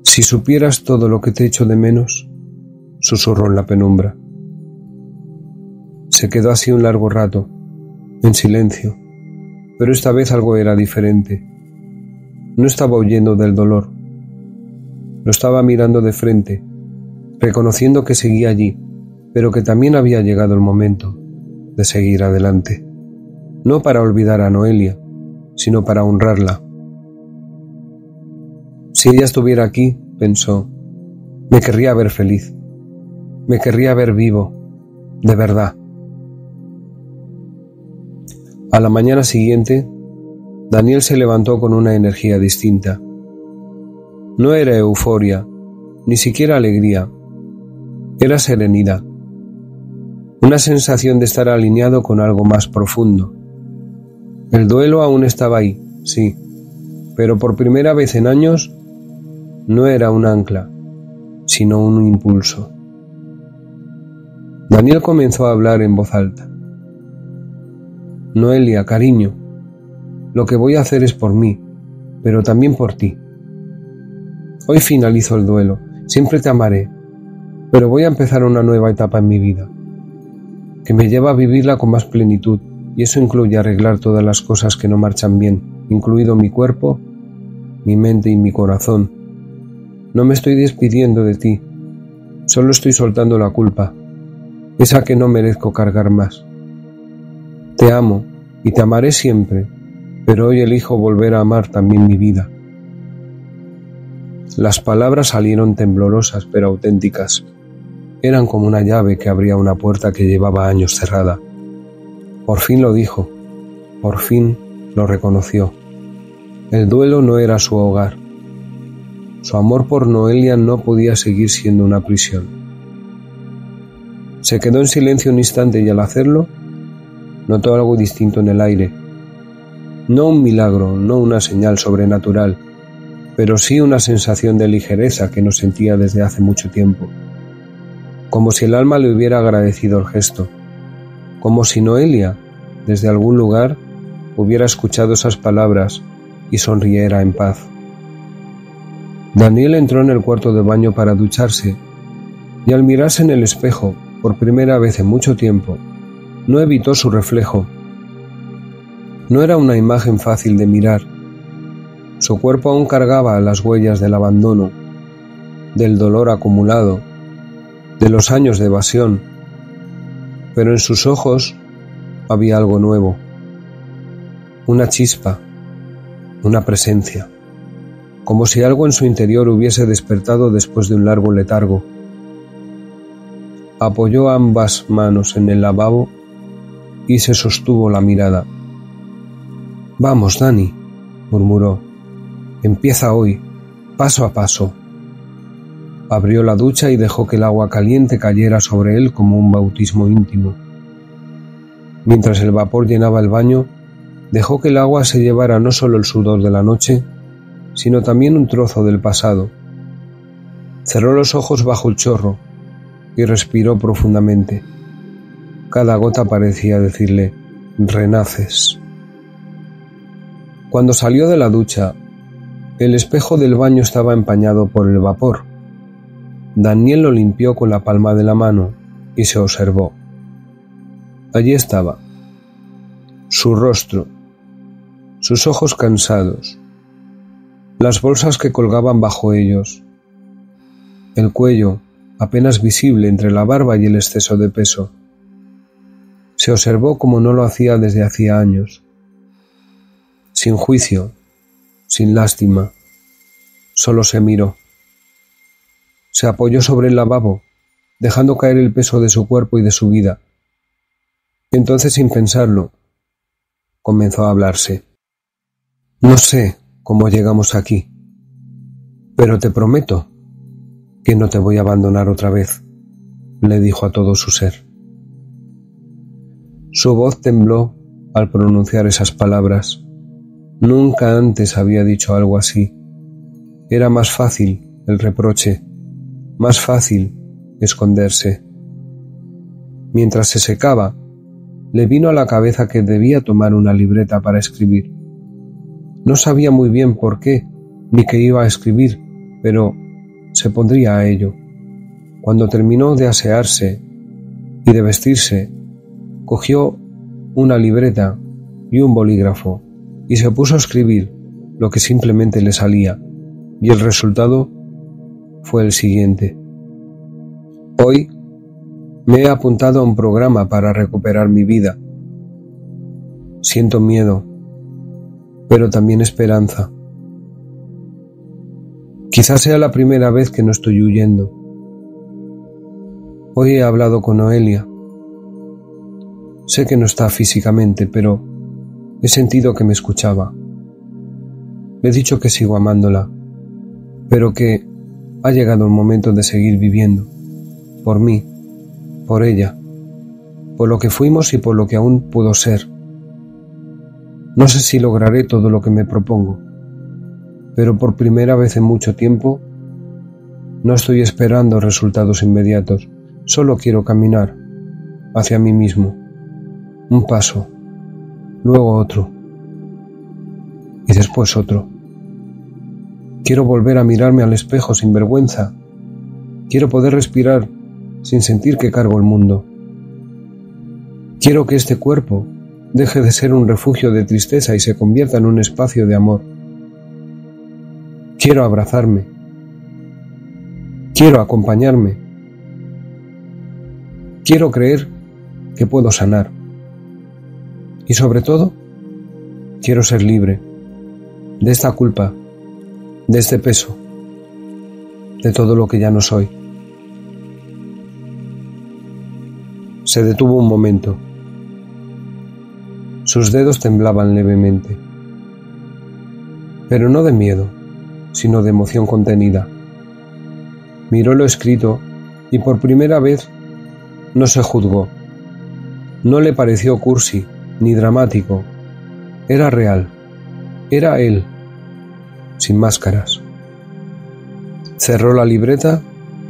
«Si supieras todo lo que te echo de menos», susurró en la penumbra. Se quedó así un largo rato, en silencio, pero esta vez algo era diferente. No estaba huyendo del dolor, lo estaba mirando de frente, reconociendo que seguía allí, pero que también había llegado el momento de seguir adelante. No para olvidar a Noelia, sino para honrarla. Si ella estuviera aquí, pensó, me querría ver feliz, me querría ver vivo, de verdad. A la mañana siguiente, Daniel se levantó con una energía distinta. No era euforia, ni siquiera alegría, era serenidad, una sensación de estar alineado con algo más profundo. El duelo aún estaba ahí, sí, pero por primera vez en años No era un ancla, sino un impulso. Daniel comenzó a hablar en voz alta. Noelia, cariño, lo que voy a hacer es por mí, pero también por ti. Hoy finalizo el duelo, siempre te amaré, pero voy a empezar una nueva etapa en mi vida, que me lleva a vivirla con más plenitud, y eso incluye arreglar todas las cosas que no marchan bien, incluido mi cuerpo, mi mente y mi corazón. No me estoy despidiendo de ti, solo estoy soltando la culpa, esa que no merezco cargar más. Te amo y te amaré siempre, pero hoy elijo volver a amar también mi vida. Las palabras salieron temblorosas pero auténticas. Eran como una llave que abría una puerta que llevaba años cerrada. Por fin lo dijo, por fin lo reconoció. El duelo no era su hogar. Su amor por Noelia no podía seguir siendo una prisión. Se quedó en silencio un instante y al hacerlo, notó algo distinto en el aire. No un milagro, no una señal sobrenatural, pero sí una sensación de ligereza que no sentía desde hace mucho tiempo. Como si el alma le hubiera agradecido el gesto. Como si Noelia, desde algún lugar, hubiera escuchado esas palabras y sonriera en paz. Daniel entró en el cuarto de baño para ducharse y al mirarse en el espejo, por primera vez en mucho tiempo, no evitó su reflejo. No era una imagen fácil de mirar. Su cuerpo aún cargaba las huellas del abandono, del dolor acumulado, de los años de evasión, pero en sus ojos había algo nuevo, una chispa, una presencia, como si algo en su interior hubiese despertado después de un largo letargo. Apoyó ambas manos en el lavabo y se sostuvo la mirada. «Vamos, Dani», murmuró, «empieza hoy, paso a paso». Abrió la ducha y dejó que el agua caliente cayera sobre él como un bautismo íntimo. Mientras el vapor llenaba el baño, dejó que el agua se llevara no solo el sudor de la noche, sino también un trozo del pasado. Cerró los ojos bajo el chorro y respiró profundamente. Cada gota parecía decirle, «renaces». Cuando salió de la ducha, el espejo del baño estaba empañado por el vapor. Daniel lo limpió con la palma de la mano y se observó. Allí estaba, su rostro, sus ojos cansados, las bolsas que colgaban bajo ellos, el cuello apenas visible entre la barba y el exceso de peso. Se observó como no lo hacía desde hacía años, sin juicio, sin lástima, solo se miró. Se apoyó sobre el lavabo, dejando caer el peso de su cuerpo y de su vida. Entonces, sin pensarlo, comenzó a hablarse. «No sé cómo llegamos aquí, pero te prometo que no te voy a abandonar otra vez», le dijo a todo su ser. Su voz tembló al pronunciar esas palabras. Nunca antes había dicho algo así. Era más fácil el reproche, más fácil esconderse. Mientras se secaba, le vino a la cabeza que debía tomar una libreta para escribir. No sabía muy bien por qué, ni qué iba a escribir, pero se pondría a ello. Cuando terminó de asearse y de vestirse, cogió una libreta y un bolígrafo y se puso a escribir lo que simplemente le salía, y el resultado fue el siguiente. Hoy me he apuntado a un programa para recuperar mi vida. Siento miedo, pero también esperanza. Quizás sea la primera vez que no estoy huyendo. Hoy he hablado con Noelia. Sé que no está físicamente, pero he sentido que me escuchaba. Le he dicho que sigo amándola, pero que ha llegado el momento de seguir viviendo. Por mí, por ella, por lo que fuimos y por lo que aún puedo ser. No sé si lograré todo lo que me propongo, pero por primera vez en mucho tiempo No estoy esperando resultados inmediatos, solo quiero caminar hacia mí mismo. Un paso, luego otro, y después otro. Quiero volver a mirarme al espejo sin vergüenza. Quiero poder respirar sin sentir que cargo el mundo. Quiero que este cuerpo deje de ser un refugio de tristeza y se convierta en un espacio de amor. Quiero abrazarme. Quiero acompañarme. Quiero creer que puedo sanar. Y sobre todo, quiero ser libre de esta culpa, de este peso, de todo lo que ya no soy. Se detuvo un momento. Sus dedos temblaban levemente, pero no de miedo, sino de emoción contenida. Miró lo escrito y por primera vez no se juzgó. No le pareció cursi ni dramático. Era real. Era él, sin máscaras. Cerró la libreta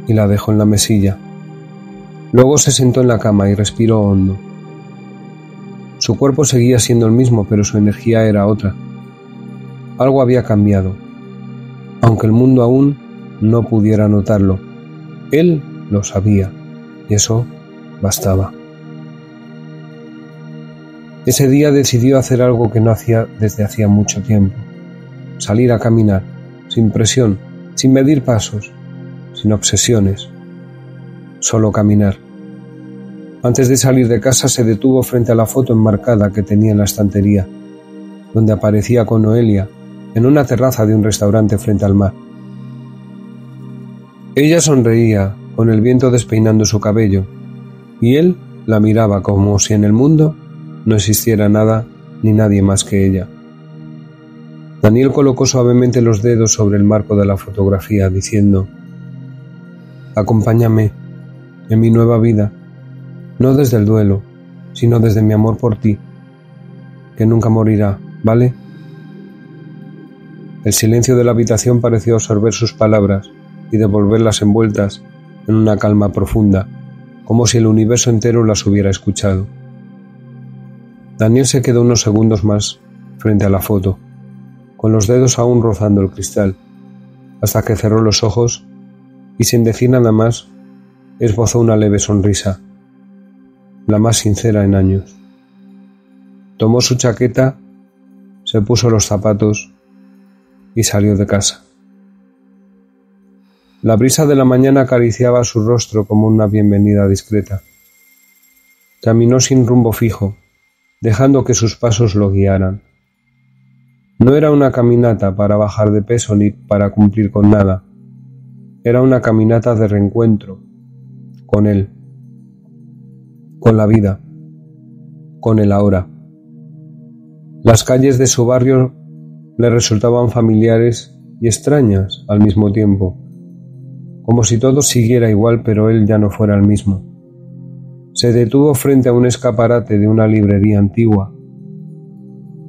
y la dejó en la mesilla. Luego se sentó en la cama y respiró hondo. Su cuerpo seguía siendo el mismo, pero su energía era otra. Algo había cambiado, aunque el mundo aún no pudiera notarlo. Él lo sabía, y eso bastaba. Ese día decidió hacer algo que no hacía desde hacía mucho tiempo. Salir a caminar, sin presión, sin medir pasos, sin obsesiones. Solo caminar. Antes de salir de casa se detuvo frente a la foto enmarcada que tenía en la estantería, donde aparecía con Noelia en una terraza de un restaurante frente al mar. Ella sonreía, con el viento despeinando su cabello, y él la miraba como si en el mundo no existiera nada ni nadie más que ella. Daniel colocó suavemente los dedos sobre el marco de la fotografía, diciendo: «Acompáñame en mi nueva vida, no desde el duelo, sino desde mi amor por ti, que nunca morirá, ¿vale?». El silencio de la habitación pareció absorber sus palabras y devolverlas envueltas en una calma profunda, como si el universo entero las hubiera escuchado. Daniel se quedó unos segundos más frente a la foto, con los dedos aún rozando el cristal, hasta que cerró los ojos y, sin decir nada más, esbozó una leve sonrisa, la más sincera en años. Tomó su chaqueta, se puso los zapatos y salió de casa. La brisa de la mañana acariciaba su rostro como una bienvenida discreta. Caminó sin rumbo fijo, dejando que sus pasos lo guiaran. No era una caminata para bajar de peso ni para cumplir con nada. Era una caminata de reencuentro con él, con la vida, con el ahora. Las calles de su barrio le resultaban familiares y extrañas al mismo tiempo, como si todo siguiera igual pero él ya no fuera el mismo. Se detuvo frente a un escaparate de una librería antigua.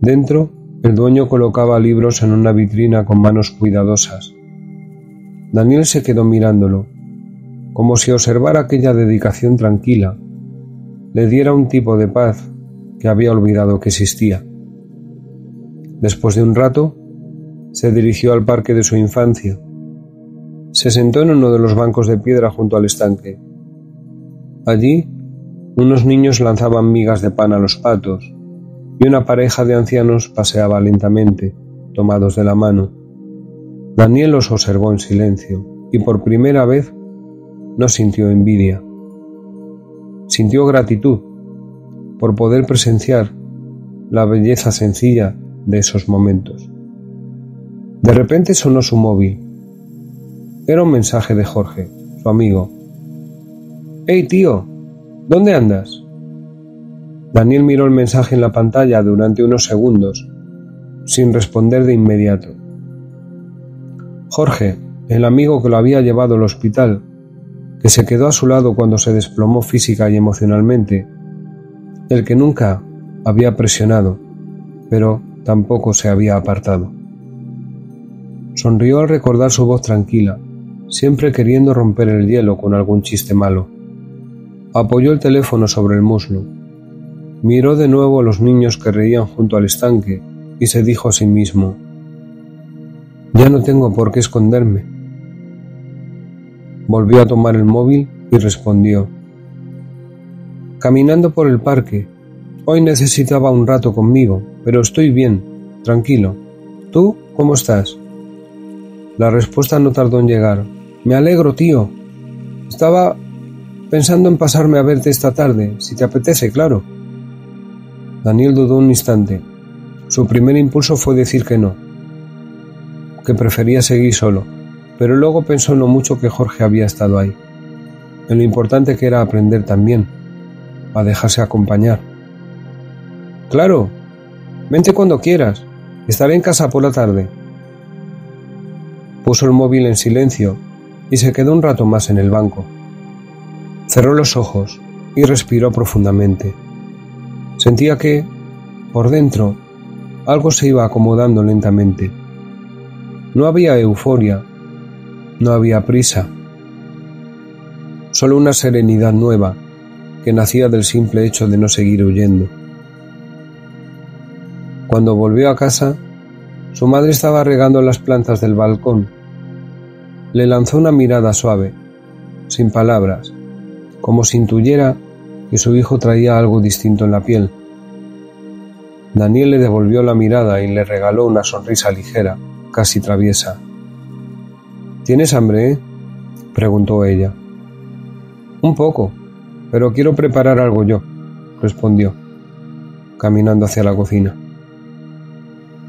Dentro, el dueño colocaba libros en una vitrina con manos cuidadosas. Daniel se quedó mirándolo, como si observar aquella dedicación tranquila le diera un tipo de paz que había olvidado que existía. Después de un rato, se dirigió al parque de su infancia. Se sentó en uno de los bancos de piedra junto al estanque. Allí, unos niños lanzaban migas de pan a los patos y una pareja de ancianos paseaba lentamente, tomados de la mano. Daniel los observó en silencio y por primera vez no sintió envidia. Sintió gratitud por poder presenciar la belleza sencilla de esos momentos. De repente sonó su móvil. Era un mensaje de Jorge, su amigo. «Hey, tío, ¿dónde andas?». Daniel miró el mensaje en la pantalla durante unos segundos, sin responder de inmediato. Jorge, el amigo que lo había llevado al hospital, que se quedó a su lado cuando se desplomó física y emocionalmente, el que nunca había presionado, pero tampoco se había apartado. Sonrió al recordar su voz tranquila, siempre queriendo romper el hielo con algún chiste malo. Apoyó el teléfono sobre el muslo. Miró de nuevo a los niños que reían junto al estanque y se dijo a sí mismo: «Ya no tengo por qué esconderme». Volvió a tomar el móvil y respondió: «Caminando por el parque. Hoy necesitaba un rato conmigo, pero estoy bien, tranquilo. ¿Tú cómo estás?». La respuesta no tardó en llegar. «Me alegro, tío. Estaba pensando en pasarme a verte esta tarde, si te apetece, claro». Daniel dudó un instante. Su primer impulso fue decir que no, que prefería seguir solo, pero luego pensó en lo mucho que Jorge había estado ahí, en lo importante que era aprender también, a dejarse acompañar. «Claro, vente cuando quieras, estaré en casa por la tarde». Puso el móvil en silencio y se quedó un rato más en el banco. Cerró los ojos y respiró profundamente. Sentía que, por dentro, algo se iba acomodando lentamente. No había euforia, no había prisa, solo una serenidad nueva que nacía del simple hecho de no seguir huyendo. Cuando volvió a casa, su madre estaba regando las plantas del balcón. Le lanzó una mirada suave, sin palabras, como si intuyera que su hijo traía algo distinto en la piel. Daniel le devolvió la mirada y le regaló una sonrisa ligera, casi traviesa. «¿Tienes hambre, preguntó ella. «Un poco, pero quiero preparar algo yo», respondió, caminando hacia la cocina.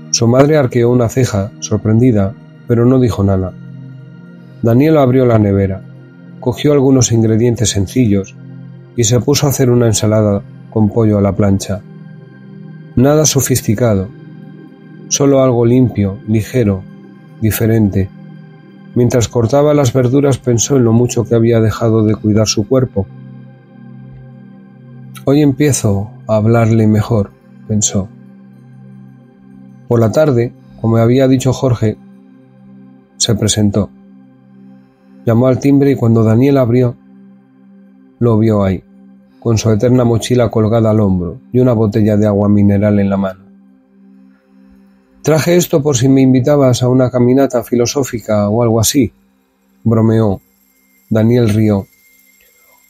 Su madre arqueó una ceja, sorprendida, pero no dijo nada. Daniel abrió la nevera, cogió algunos ingredientes sencillos y se puso a hacer una ensalada con pollo a la plancha. Nada sofisticado, solo algo limpio, ligero, diferente. Mientras cortaba las verduras pensó en lo mucho que había dejado de cuidar su cuerpo. «Hoy empiezo a hablarle mejor», pensó. Por la tarde, como había dicho Jorge, se presentó. Llamó al timbre y cuando Daniel abrió, lo vio ahí, con su eterna mochila colgada al hombro y una botella de agua mineral en la mano. «Traje esto por si me invitabas a una caminata filosófica o algo así», bromeó. Daniel rió.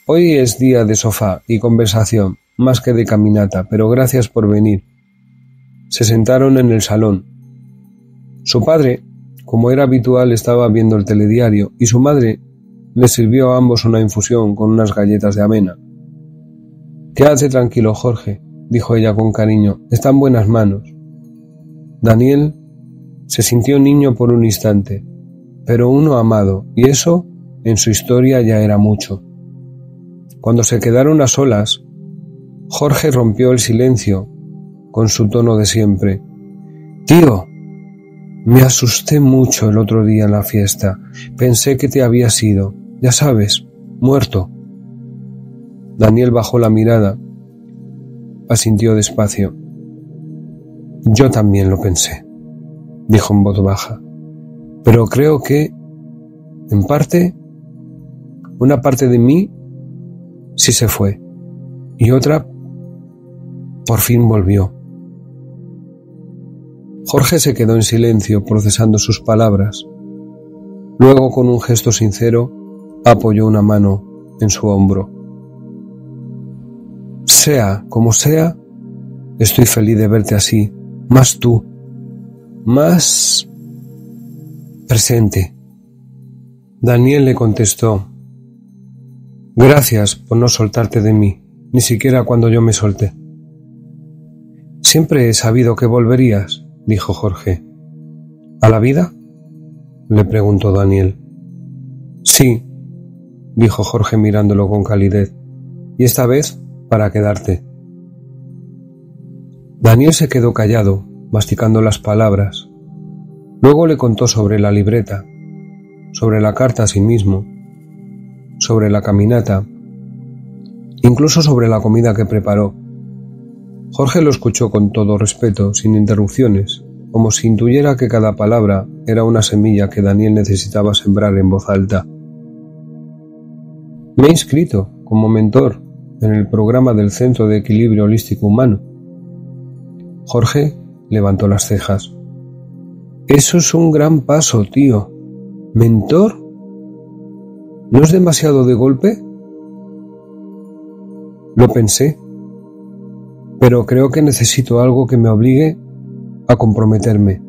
«Hoy es día de sofá y conversación, más que de caminata, pero gracias por venir». Se sentaron en el salón. Su padre, como era habitual, estaba viendo el telediario y su madre le sirvió a ambos una infusión con unas galletas de avena. «Quédate tranquilo, Jorge», dijo ella con cariño, «está en buenas manos». Daniel se sintió niño por un instante, pero uno amado, y eso, en su historia, ya era mucho. Cuando se quedaron a solas, Jorge rompió el silencio con su tono de siempre. «Tío, me asusté mucho el otro día en la fiesta. Pensé que te habías ido, ya sabes, muerto». Daniel bajó la mirada, asintió despacio. «Yo también lo pensé», dijo en voz baja, «pero creo que, en parte, una parte de mí sí se fue, y otra por fin volvió». Jorge se quedó en silencio procesando sus palabras. Luego, con un gesto sincero, apoyó una mano en su hombro. «Sea como sea, estoy feliz de verte así, más tú, más presente». Daniel le contestó: «Gracias por no soltarte de mí, ni siquiera cuando yo me solté». «Siempre he sabido que volverías», dijo Jorge. «¿A la vida?», le preguntó Daniel. «Sí», dijo Jorge mirándolo con calidez, «y esta vez para quedarte». Daniel se quedó callado, masticando las palabras. Luego le contó sobre la libreta, sobre la carta a sí mismo, sobre la caminata, incluso sobre la comida que preparó. Jorge lo escuchó con todo respeto, sin interrupciones, como si intuyera que cada palabra era una semilla que Daniel necesitaba sembrar en voz alta. Me he inscrito como mentor en el programa del Centro de Equilibrio Holístico Humano. Jorge levantó las cejas. Eso es un gran paso, tío. ¿Mentor? ¿No es demasiado de golpe? Lo pensé, pero creo que necesito algo que me obligue a comprometerme.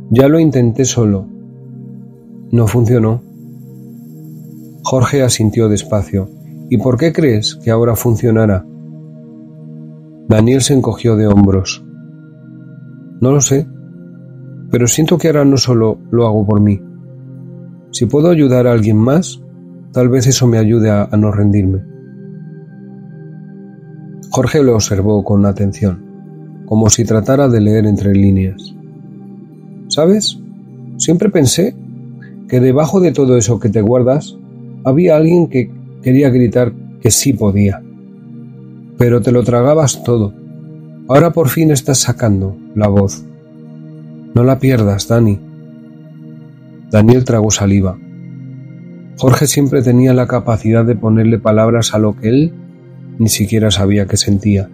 Ya lo intenté solo. No funcionó. Jorge asintió despacio. ¿Y por qué crees que ahora funcionará? Daniel se encogió de hombros. No lo sé, pero siento que ahora no solo lo hago por mí. Si puedo ayudar a alguien más, tal vez eso me ayude a no rendirme. Jorge lo observó con atención, como si tratara de leer entre líneas. ¿Sabes? Siempre pensé que debajo de todo eso que te guardas había alguien que quería gritar que sí podía. Pero te lo tragabas todo. Ahora por fin estás sacando la voz. No la pierdas, Dani. Daniel tragó saliva. Jorge siempre tenía la capacidad de ponerle palabras a lo que él ni siquiera sabía que sentía.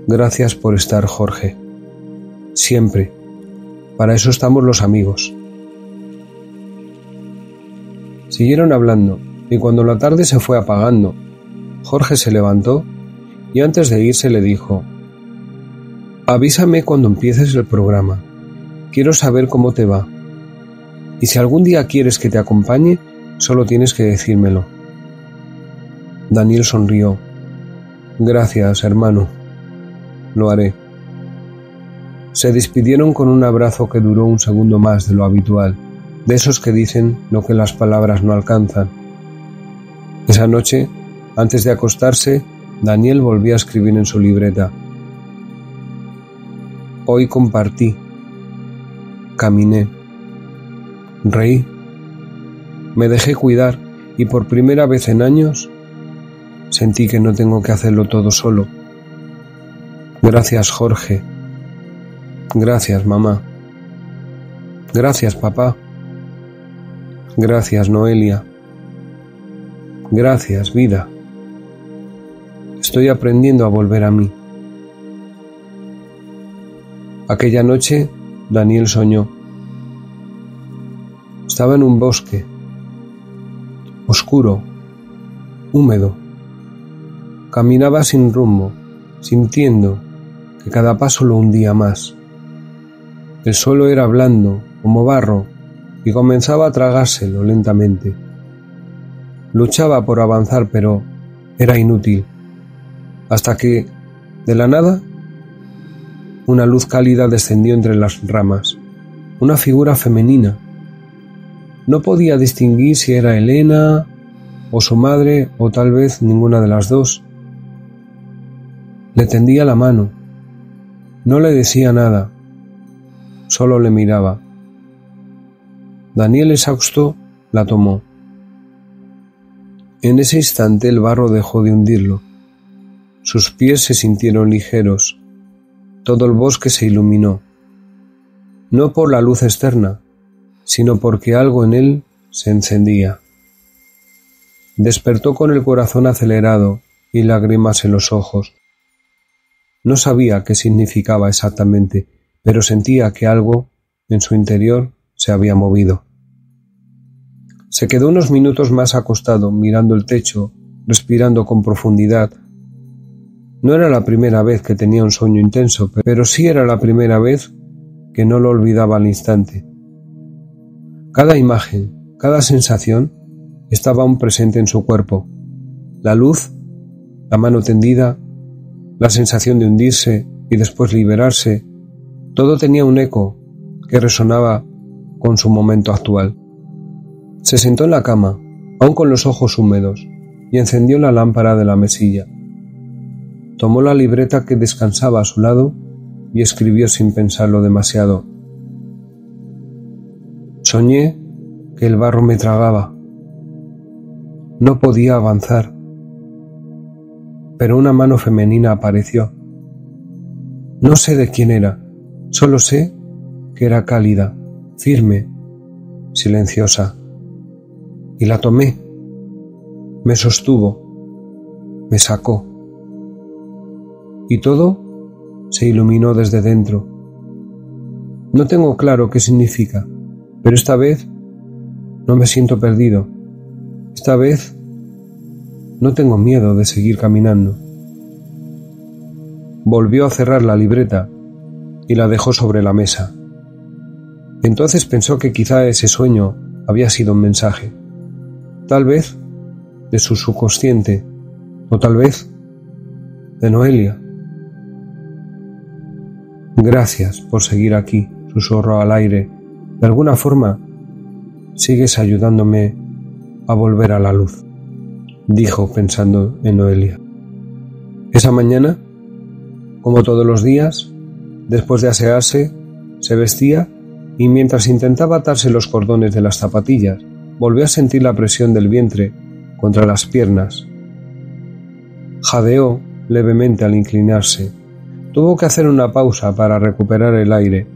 Gracias por estar, Jorge. Siempre. Para eso estamos los amigos. Siguieron hablando, y cuando la tarde se fue apagando, Jorge se levantó y antes de irse le dijo: avísame cuando empieces el programa. Quiero saber cómo te va. Y si algún día quieres que te acompañe, solo tienes que decírmelo. Daniel sonrió. Gracias, hermano. Lo haré. Se despidieron con un abrazo que duró un segundo más de lo habitual, de esos que dicen lo que las palabras no alcanzan. Esa noche, antes de acostarse, Daniel volvió a escribir en su libreta: hoy compartí, caminé, reí, me dejé cuidar y por primera vez en años sentí que no tengo que hacerlo todo solo. Gracias, Jorge. Gracias, mamá. Gracias, papá. Gracias, Noelia. Gracias, vida. Estoy aprendiendo a volver a mí. Aquella noche, Daniel soñó. Estaba en un bosque, oscuro, húmedo. Caminaba sin rumbo, sintiendo que cada paso lo hundía más. El suelo era blando, como barro, y comenzaba a tragárselo lentamente. Luchaba por avanzar, pero era inútil, hasta que, de la nada, una luz cálida descendió entre las ramas, una figura femenina. No podía distinguir si era Elena, o su madre, o tal vez ninguna de las dos. Le tendía la mano. No le decía nada, solo le miraba. Daniel, exhausto, la tomó. En ese instante el barro dejó de hundirlo. Sus pies se sintieron ligeros. Todo el bosque se iluminó. No por la luz externa, sino porque algo en él se encendía. Despertó con el corazón acelerado y lágrimas en los ojos. No sabía qué significaba exactamente, pero sentía que algo en su interior se había movido. Se quedó unos minutos más acostado, mirando el techo, respirando con profundidad. No era la primera vez que tenía un sueño intenso, pero sí era la primera vez que no lo olvidaba al instante. Cada imagen, cada sensación estaba aún presente en su cuerpo. La luz, la mano tendida, la sensación de hundirse y después liberarse, todo tenía un eco que resonaba con su momento actual. Se sentó en la cama, aún con los ojos húmedos, y encendió la lámpara de la mesilla. Tomó la libreta que descansaba a su lado y escribió sin pensarlo demasiado. Soñé que el barro me tragaba. No podía avanzar, pero una mano femenina apareció. No sé de quién era, Solo sé que era cálida, firme, silenciosa. Y la tomé. Me sostuvo. Me sacó. Y todo se iluminó desde dentro. No tengo claro qué significa, pero esta vez no me siento perdido. Esta vez no tengo miedo de seguir caminando. Volvió a cerrar la libreta y la dejó sobre la mesa. Entonces pensó que quizá ese sueño había sido un mensaje, tal vez de su subconsciente, o tal vez de Noelia. Gracias por seguir aquí, susurró al aire. De alguna forma, sigues ayudándome a volver a la luz, dijo pensando en Noelia. Esa mañana, como todos los días, después de asearse, se vestía y mientras intentaba atarse los cordones de las zapatillas, volvió a sentir la presión del vientre contra las piernas. Jadeó levemente al inclinarse. Tuvo que hacer una pausa para recuperar el aire.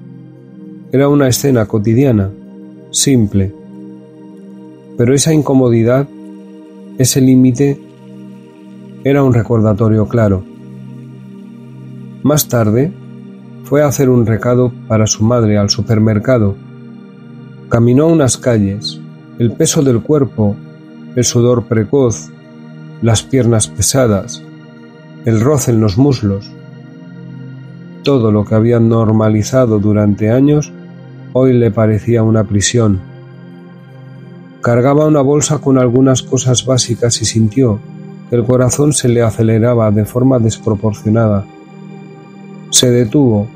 Era una escena cotidiana, simple. Pero esa incomodidad, ese límite, era un recordatorio claro. Más tarde, fue a hacer un recado para su madre al supermercado. Caminó unas calles, el peso del cuerpo, el sudor precoz, las piernas pesadas, el roce en los muslos. Todo lo que había normalizado durante años hoy le parecía una prisión. Cargaba una bolsa con algunas cosas básicas y sintió que el corazón se le aceleraba de forma desproporcionada. Se detuvo.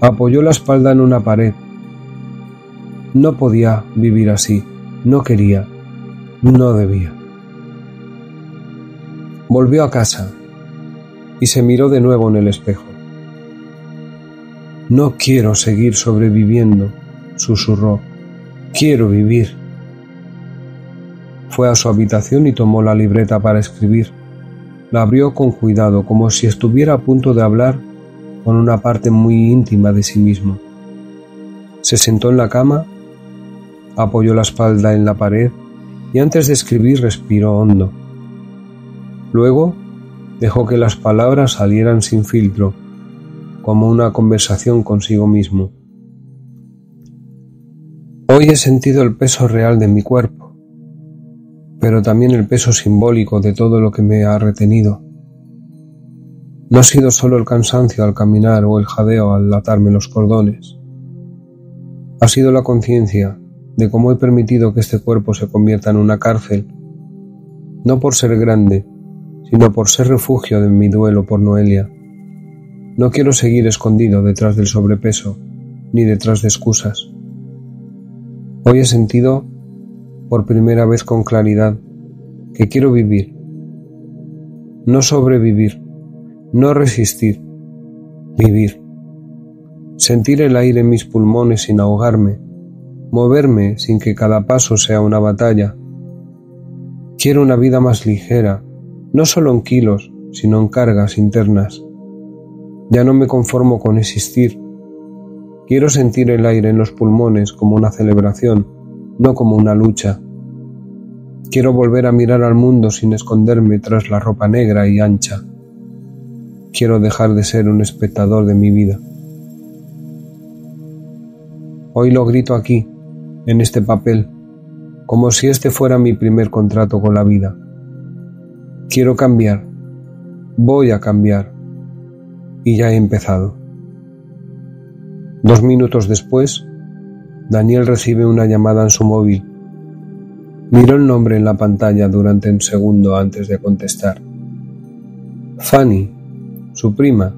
Apoyó la espalda en una pared. No podía vivir así. No quería. No debía. Volvió a casa y se miró de nuevo en el espejo. No quiero seguir sobreviviendo, susurró. Quiero vivir. Fue a su habitación y tomó la libreta para escribir. La abrió con cuidado, como si estuviera a punto de hablar con una parte muy íntima de sí mismo. Se sentó en la cama, apoyó la espalda en la pared y antes de escribir respiró hondo. Luego dejó que las palabras salieran sin filtro, como una conversación consigo mismo. Hoy he sentido el peso real de mi cuerpo, pero también el peso simbólico de todo lo que me ha retenido. No ha sido solo el cansancio al caminar o el jadeo al atarme los cordones. Ha sido la conciencia de cómo he permitido que este cuerpo se convierta en una cárcel, no por ser grande, sino por ser refugio de mi duelo por Noelia. No quiero seguir escondido detrás del sobrepeso, ni detrás de excusas. Hoy he sentido, por primera vez con claridad, que quiero vivir. No sobrevivir, no resistir, vivir. Sentir el aire en mis pulmones sin ahogarme, moverme sin que cada paso sea una batalla. Quiero una vida más ligera, no solo en kilos, sino en cargas internas. Ya no me conformo con existir. Quiero sentir el aire en los pulmones como una celebración, no como una lucha. Quiero volver a mirar al mundo sin esconderme tras la ropa negra y ancha. Quiero dejar de ser un espectador de mi vida. Hoy lo grito aquí, en este papel, como si este fuera mi primer contrato con la vida. Quiero cambiar. Voy a cambiar. Y ya he empezado. 2 minutos después, Daniel recibe una llamada en su móvil. Miró el nombre en la pantalla durante un segundo antes de contestar. Fanny, su prima.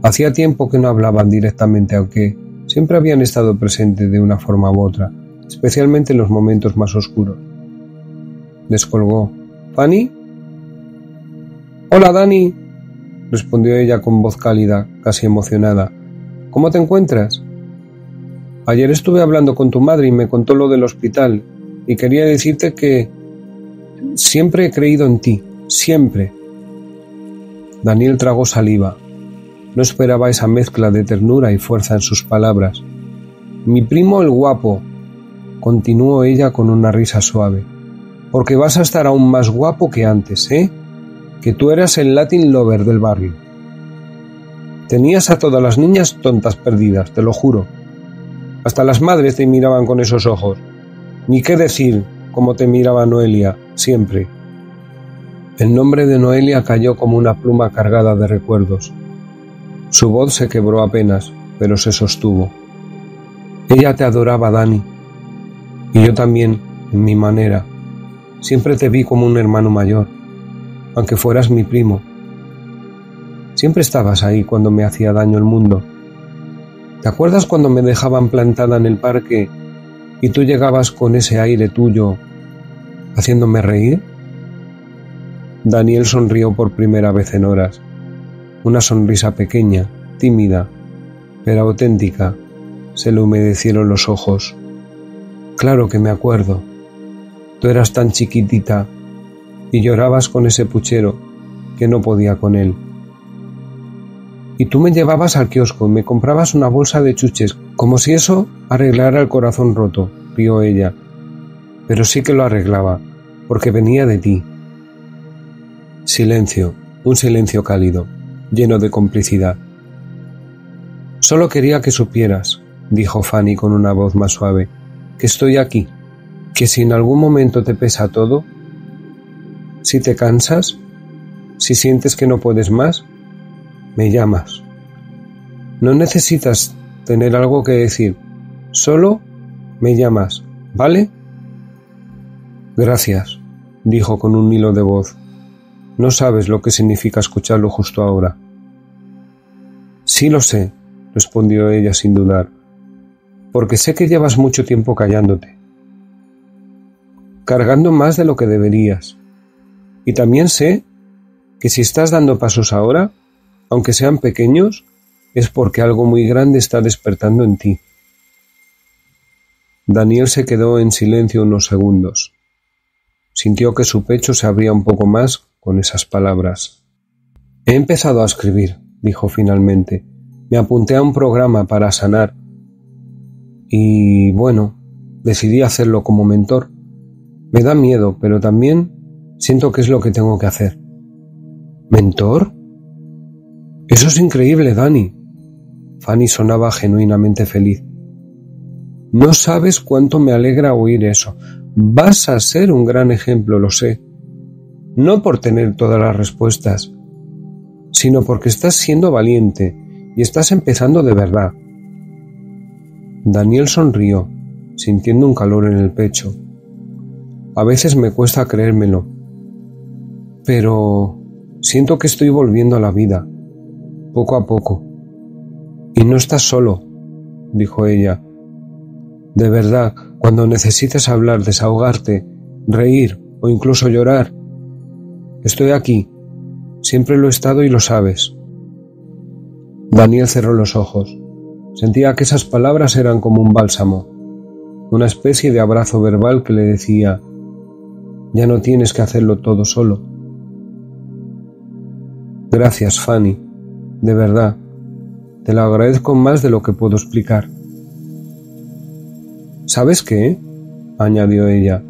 Hacía tiempo que no hablaban directamente, aunque siempre habían estado presentes de una forma u otra, especialmente en los momentos más oscuros. Descolgó. ¿Fanny? Hola, Dani, respondió ella con voz cálida, casi emocionada. ¿Cómo te encuentras? Ayer estuve hablando con tu madre y me contó lo del hospital, y quería decirte que siempre he creído en ti, siempre. Daniel tragó saliva. No esperaba esa mezcla de ternura y fuerza en sus palabras. «Mi primo el guapo», continuó ella con una risa suave, «porque vas a estar aún más guapo que antes, ¿eh? Que tú eras el Latin lover del barrio. Tenías a todas las niñas tontas perdidas, te lo juro. Hasta las madres te miraban con esos ojos. Ni qué decir cómo te miraba Noelia, siempre». El nombre de Noelia cayó como una pluma cargada de recuerdos. Su voz se quebró apenas, pero se sostuvo. «Ella te adoraba, Dani. Y yo también, en mi manera. Siempre te vi como un hermano mayor, aunque fueras mi primo. Siempre estabas ahí cuando me hacía daño el mundo. ¿Te acuerdas cuando me dejaban plantada en el parque y tú llegabas con ese aire tuyo, haciéndome reír?» Daniel sonrió por primera vez en horas. Una sonrisa pequeña, tímida, pero auténtica. Se le humedecieron los ojos. «Claro que me acuerdo. Tú eras tan chiquitita y llorabas con ese puchero que no podía con él. Y tú me llevabas al kiosco y me comprabas una bolsa de chuches, como si eso arreglara el corazón roto», rió ella. «Pero sí que lo arreglaba, porque venía de ti». Silencio, un silencio cálido, lleno de complicidad. «Solo quería que supieras», dijo Fanny con una voz más suave, «que estoy aquí, que si en algún momento te pesa todo, si te cansas, si sientes que no puedes más, me llamas. No necesitas tener algo que decir, solo me llamas, ¿vale?» «Gracias», dijo con un hilo de voz. «No sabes lo que significa escucharlo justo ahora». «Sí lo sé», respondió ella sin dudar, «porque sé que llevas mucho tiempo callándote, cargando más de lo que deberías. Y también sé que si estás dando pasos ahora, aunque sean pequeños, es porque algo muy grande está despertando en ti». Daniel se quedó en silencio unos segundos. Sintió que su pecho se abría un poco más con esas palabras. «He empezado a escribir», dijo finalmente. «Me apunté a un programa para sanar. Y, bueno, decidí hacerlo como mentor. Me da miedo, pero también siento que es lo que tengo que hacer». «¿Mentor? Eso es increíble, Dani». Fanny sonaba genuinamente feliz. «No sabes cuánto me alegra oír eso. Vas a ser un gran ejemplo, lo sé. No por tener todas las respuestas, sino porque estás siendo valiente y estás empezando de verdad». Daniel sonrió, sintiendo un calor en el pecho. «A veces me cuesta creérmelo, pero siento que estoy volviendo a la vida, poco a poco. Y no estás solo», dijo ella. «De verdad, cuando necesites hablar, desahogarte, reír o incluso llorar, estoy aquí. Siempre lo he estado y lo sabes». Daniel cerró los ojos. Sentía que esas palabras eran como un bálsamo, una especie de abrazo verbal que le decía: «Ya no tienes que hacerlo todo solo». «Gracias, Fanny. De verdad. Te lo agradezco más de lo que puedo explicar». «¿Sabes qué?», añadió ella.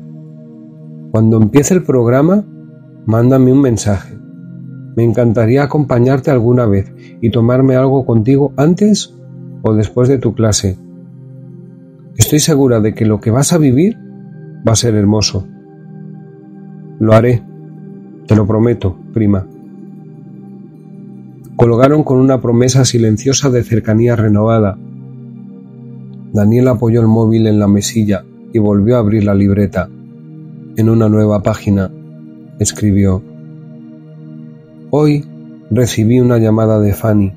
«Cuando empiece el programa, mándame un mensaje. Me encantaría acompañarte alguna vez y tomarme algo contigo antes o después de tu clase. Estoy segura de que lo que vas a vivir va a ser hermoso». «Lo haré, te lo prometo, prima». Colgaron con una promesa silenciosa de cercanía renovada. Daniel apoyó el móvil en la mesilla y volvió a abrir la libreta. En una nueva página escribió: «Hoy recibí una llamada de Fanny.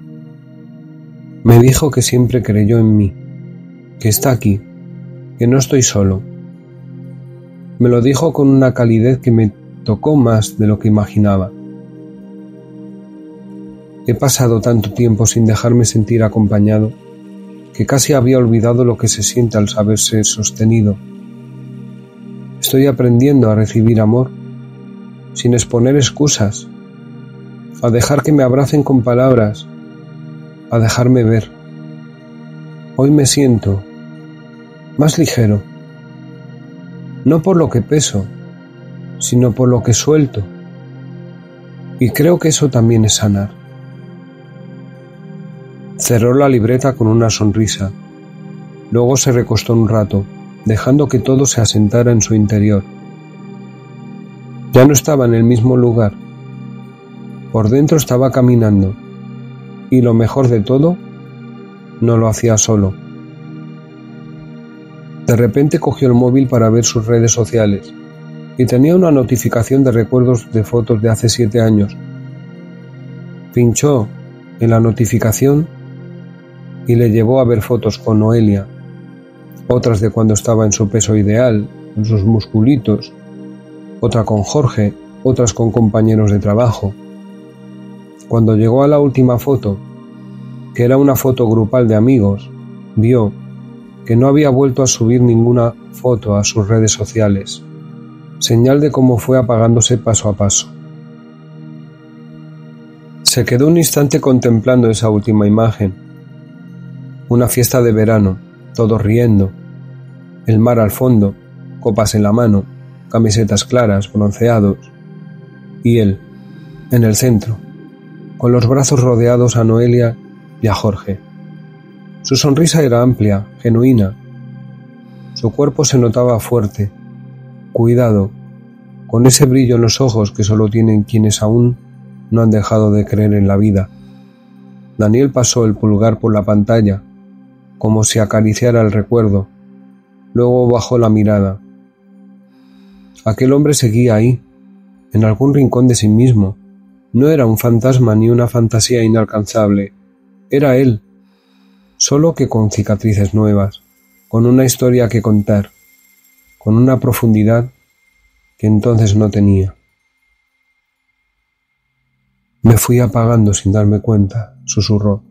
Me dijo que siempre creyó en mí, que está aquí, que no estoy solo. Me lo dijo con una calidez que me tocó más de lo que imaginaba. He pasado tanto tiempo sin dejarme sentir acompañado que casi había olvidado lo que se siente al saberse sostenido. Estoy aprendiendo a recibir amor, sin exponer excusas, a dejar que me abracen con palabras a dejarme ver. Hoy me siento más ligero, no por lo que peso, sino por lo que suelto. Y creo que eso también es sanar. Cerró la libreta con una sonrisa. Luego se recostó un rato, dejando que todo se asentara en su interior. Ya no estaba en el mismo lugar. Por dentro estaba caminando. Y lo mejor de todo, no lo hacía solo. De repente cogió el móvil para ver sus redes sociales y tenía una notificación de recuerdos de fotos de hace 7 años. Pinchó en la notificación y le llevó a ver fotos con Noelia, otras de cuando estaba en su peso ideal, con sus musculitos, otra con Jorge, otras con compañeros de trabajo. Cuando llegó a la última foto, que era una foto grupal de amigos, vio que no había vuelto a subir ninguna foto a sus redes sociales, señal de cómo fue apagándose paso a paso. Se quedó un instante contemplando esa última imagen. Una fiesta de verano, todos riendo, el mar al fondo, copas en la mano, camisetas claras, bronceados, y él, en el centro, con los brazos rodeados a Noelia y a Jorge. Su sonrisa era amplia, genuina. Su cuerpo se notaba fuerte, cuidado, con ese brillo en los ojos que solo tienen quienes aún no han dejado de creer en la vida. Daniel pasó el pulgar por la pantalla, como si acariciara el recuerdo. Luego bajó la mirada. Aquel hombre seguía ahí, en algún rincón de sí mismo. No era un fantasma ni una fantasía inalcanzable. Era él, solo que con cicatrices nuevas, con una historia que contar, con una profundidad que entonces no tenía. Me fui apagando sin darme cuenta, susurró.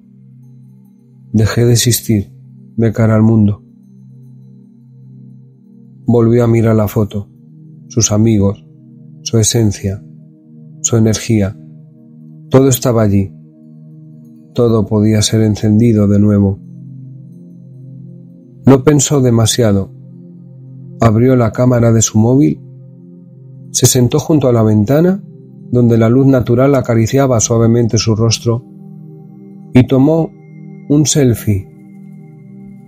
Dejé de existir de cara al mundo. Volvió a mirar la foto, sus amigos, su esencia, su energía. Todo estaba allí. Todo podía ser encendido de nuevo. No pensó demasiado. Abrió la cámara de su móvil, se sentó junto a la ventana, donde la luz natural acariciaba suavemente su rostro, y tomó un selfie.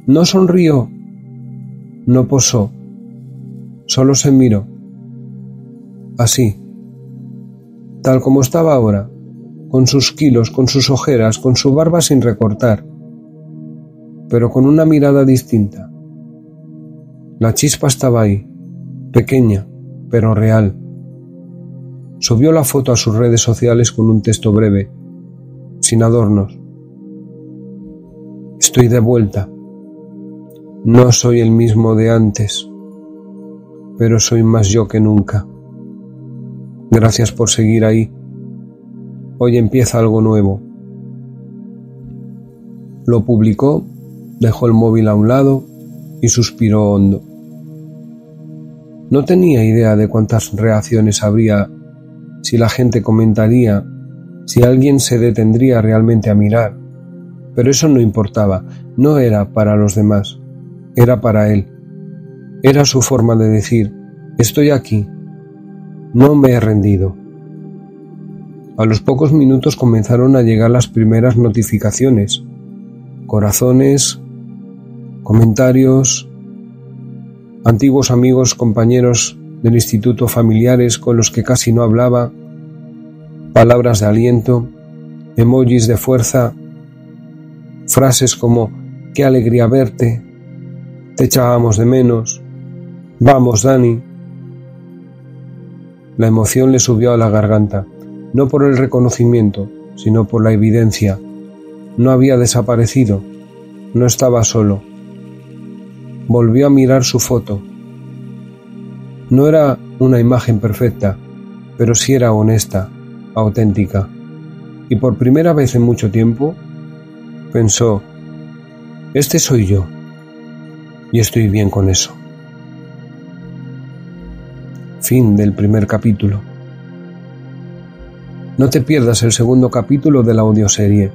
No sonrió, no posó, solo se miró. Así, tal como estaba ahora, con sus kilos, con sus ojeras, con su barba sin recortar, pero con una mirada distinta. La chispa estaba ahí, pequeña, pero real. Subió la foto a sus redes sociales con un texto breve, sin adornos. Estoy de vuelta. No soy el mismo de antes, pero soy más yo que nunca. Gracias por seguir ahí. Hoy empieza algo nuevo. Lo publicó, dejó el móvil a un lado y suspiró hondo. No tenía idea de cuántas reacciones habría, si la gente comentaría, si alguien se detendría realmente a mirar. Pero eso no importaba, no era para los demás, era para él. Era su forma de decir, estoy aquí, no me he rendido. A los pocos minutos comenzaron a llegar las primeras notificaciones, corazones, comentarios, antiguos amigos, compañeros del instituto, familiares con los que casi no hablaba, palabras de aliento, emojis de fuerza, frases como «qué alegría verte», «te echábamos de menos», «vamos, Dani». La emoción le subió a la garganta, no por el reconocimiento, sino por la evidencia. No había desaparecido, no estaba solo. Volvió a mirar su foto. No era una imagen perfecta, pero sí era honesta, auténtica. Y por primera vez en mucho tiempo, pensó, este soy yo, y estoy bien con eso. Fin del primer capítulo. No te pierdas el segundo capítulo de la audioserie.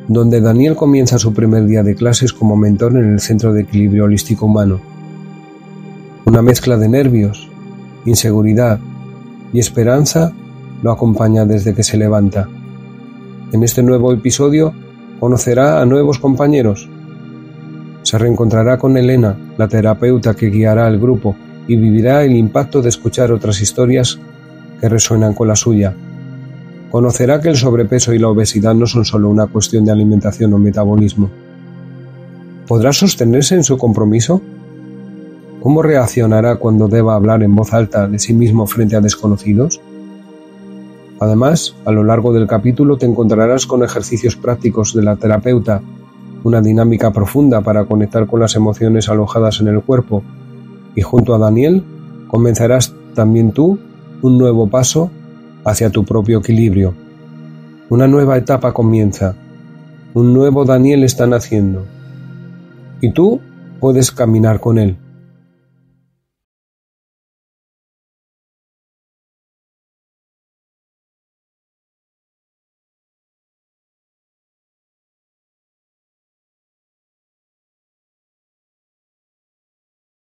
donde Daniel comienza su primer día de clases como mentor en el Centro de Equilibrio Holístico Humano. Una mezcla de nervios, inseguridad y esperanza lo acompaña desde que se levanta. En este nuevo episodio conocerá a nuevos compañeros. Se reencontrará con Elena, la terapeuta que guiará al grupo, y vivirá el impacto de escuchar otras historias que resuenan con la suya. Conocerá que el sobrepeso y la obesidad no son solo una cuestión de alimentación o metabolismo. ¿Podrá sostenerse en su compromiso? ¿Cómo reaccionará cuando deba hablar en voz alta de sí mismo frente a desconocidos? Además, a lo largo del capítulo te encontrarás con ejercicios prácticos de la terapeuta, una dinámica profunda para conectar con las emociones alojadas en el cuerpo, y junto a Daniel comenzarás también tú un nuevo paso hacia tu propio equilibrio. Una nueva etapa comienza, un nuevo Daniel está naciendo, y tú puedes caminar con él.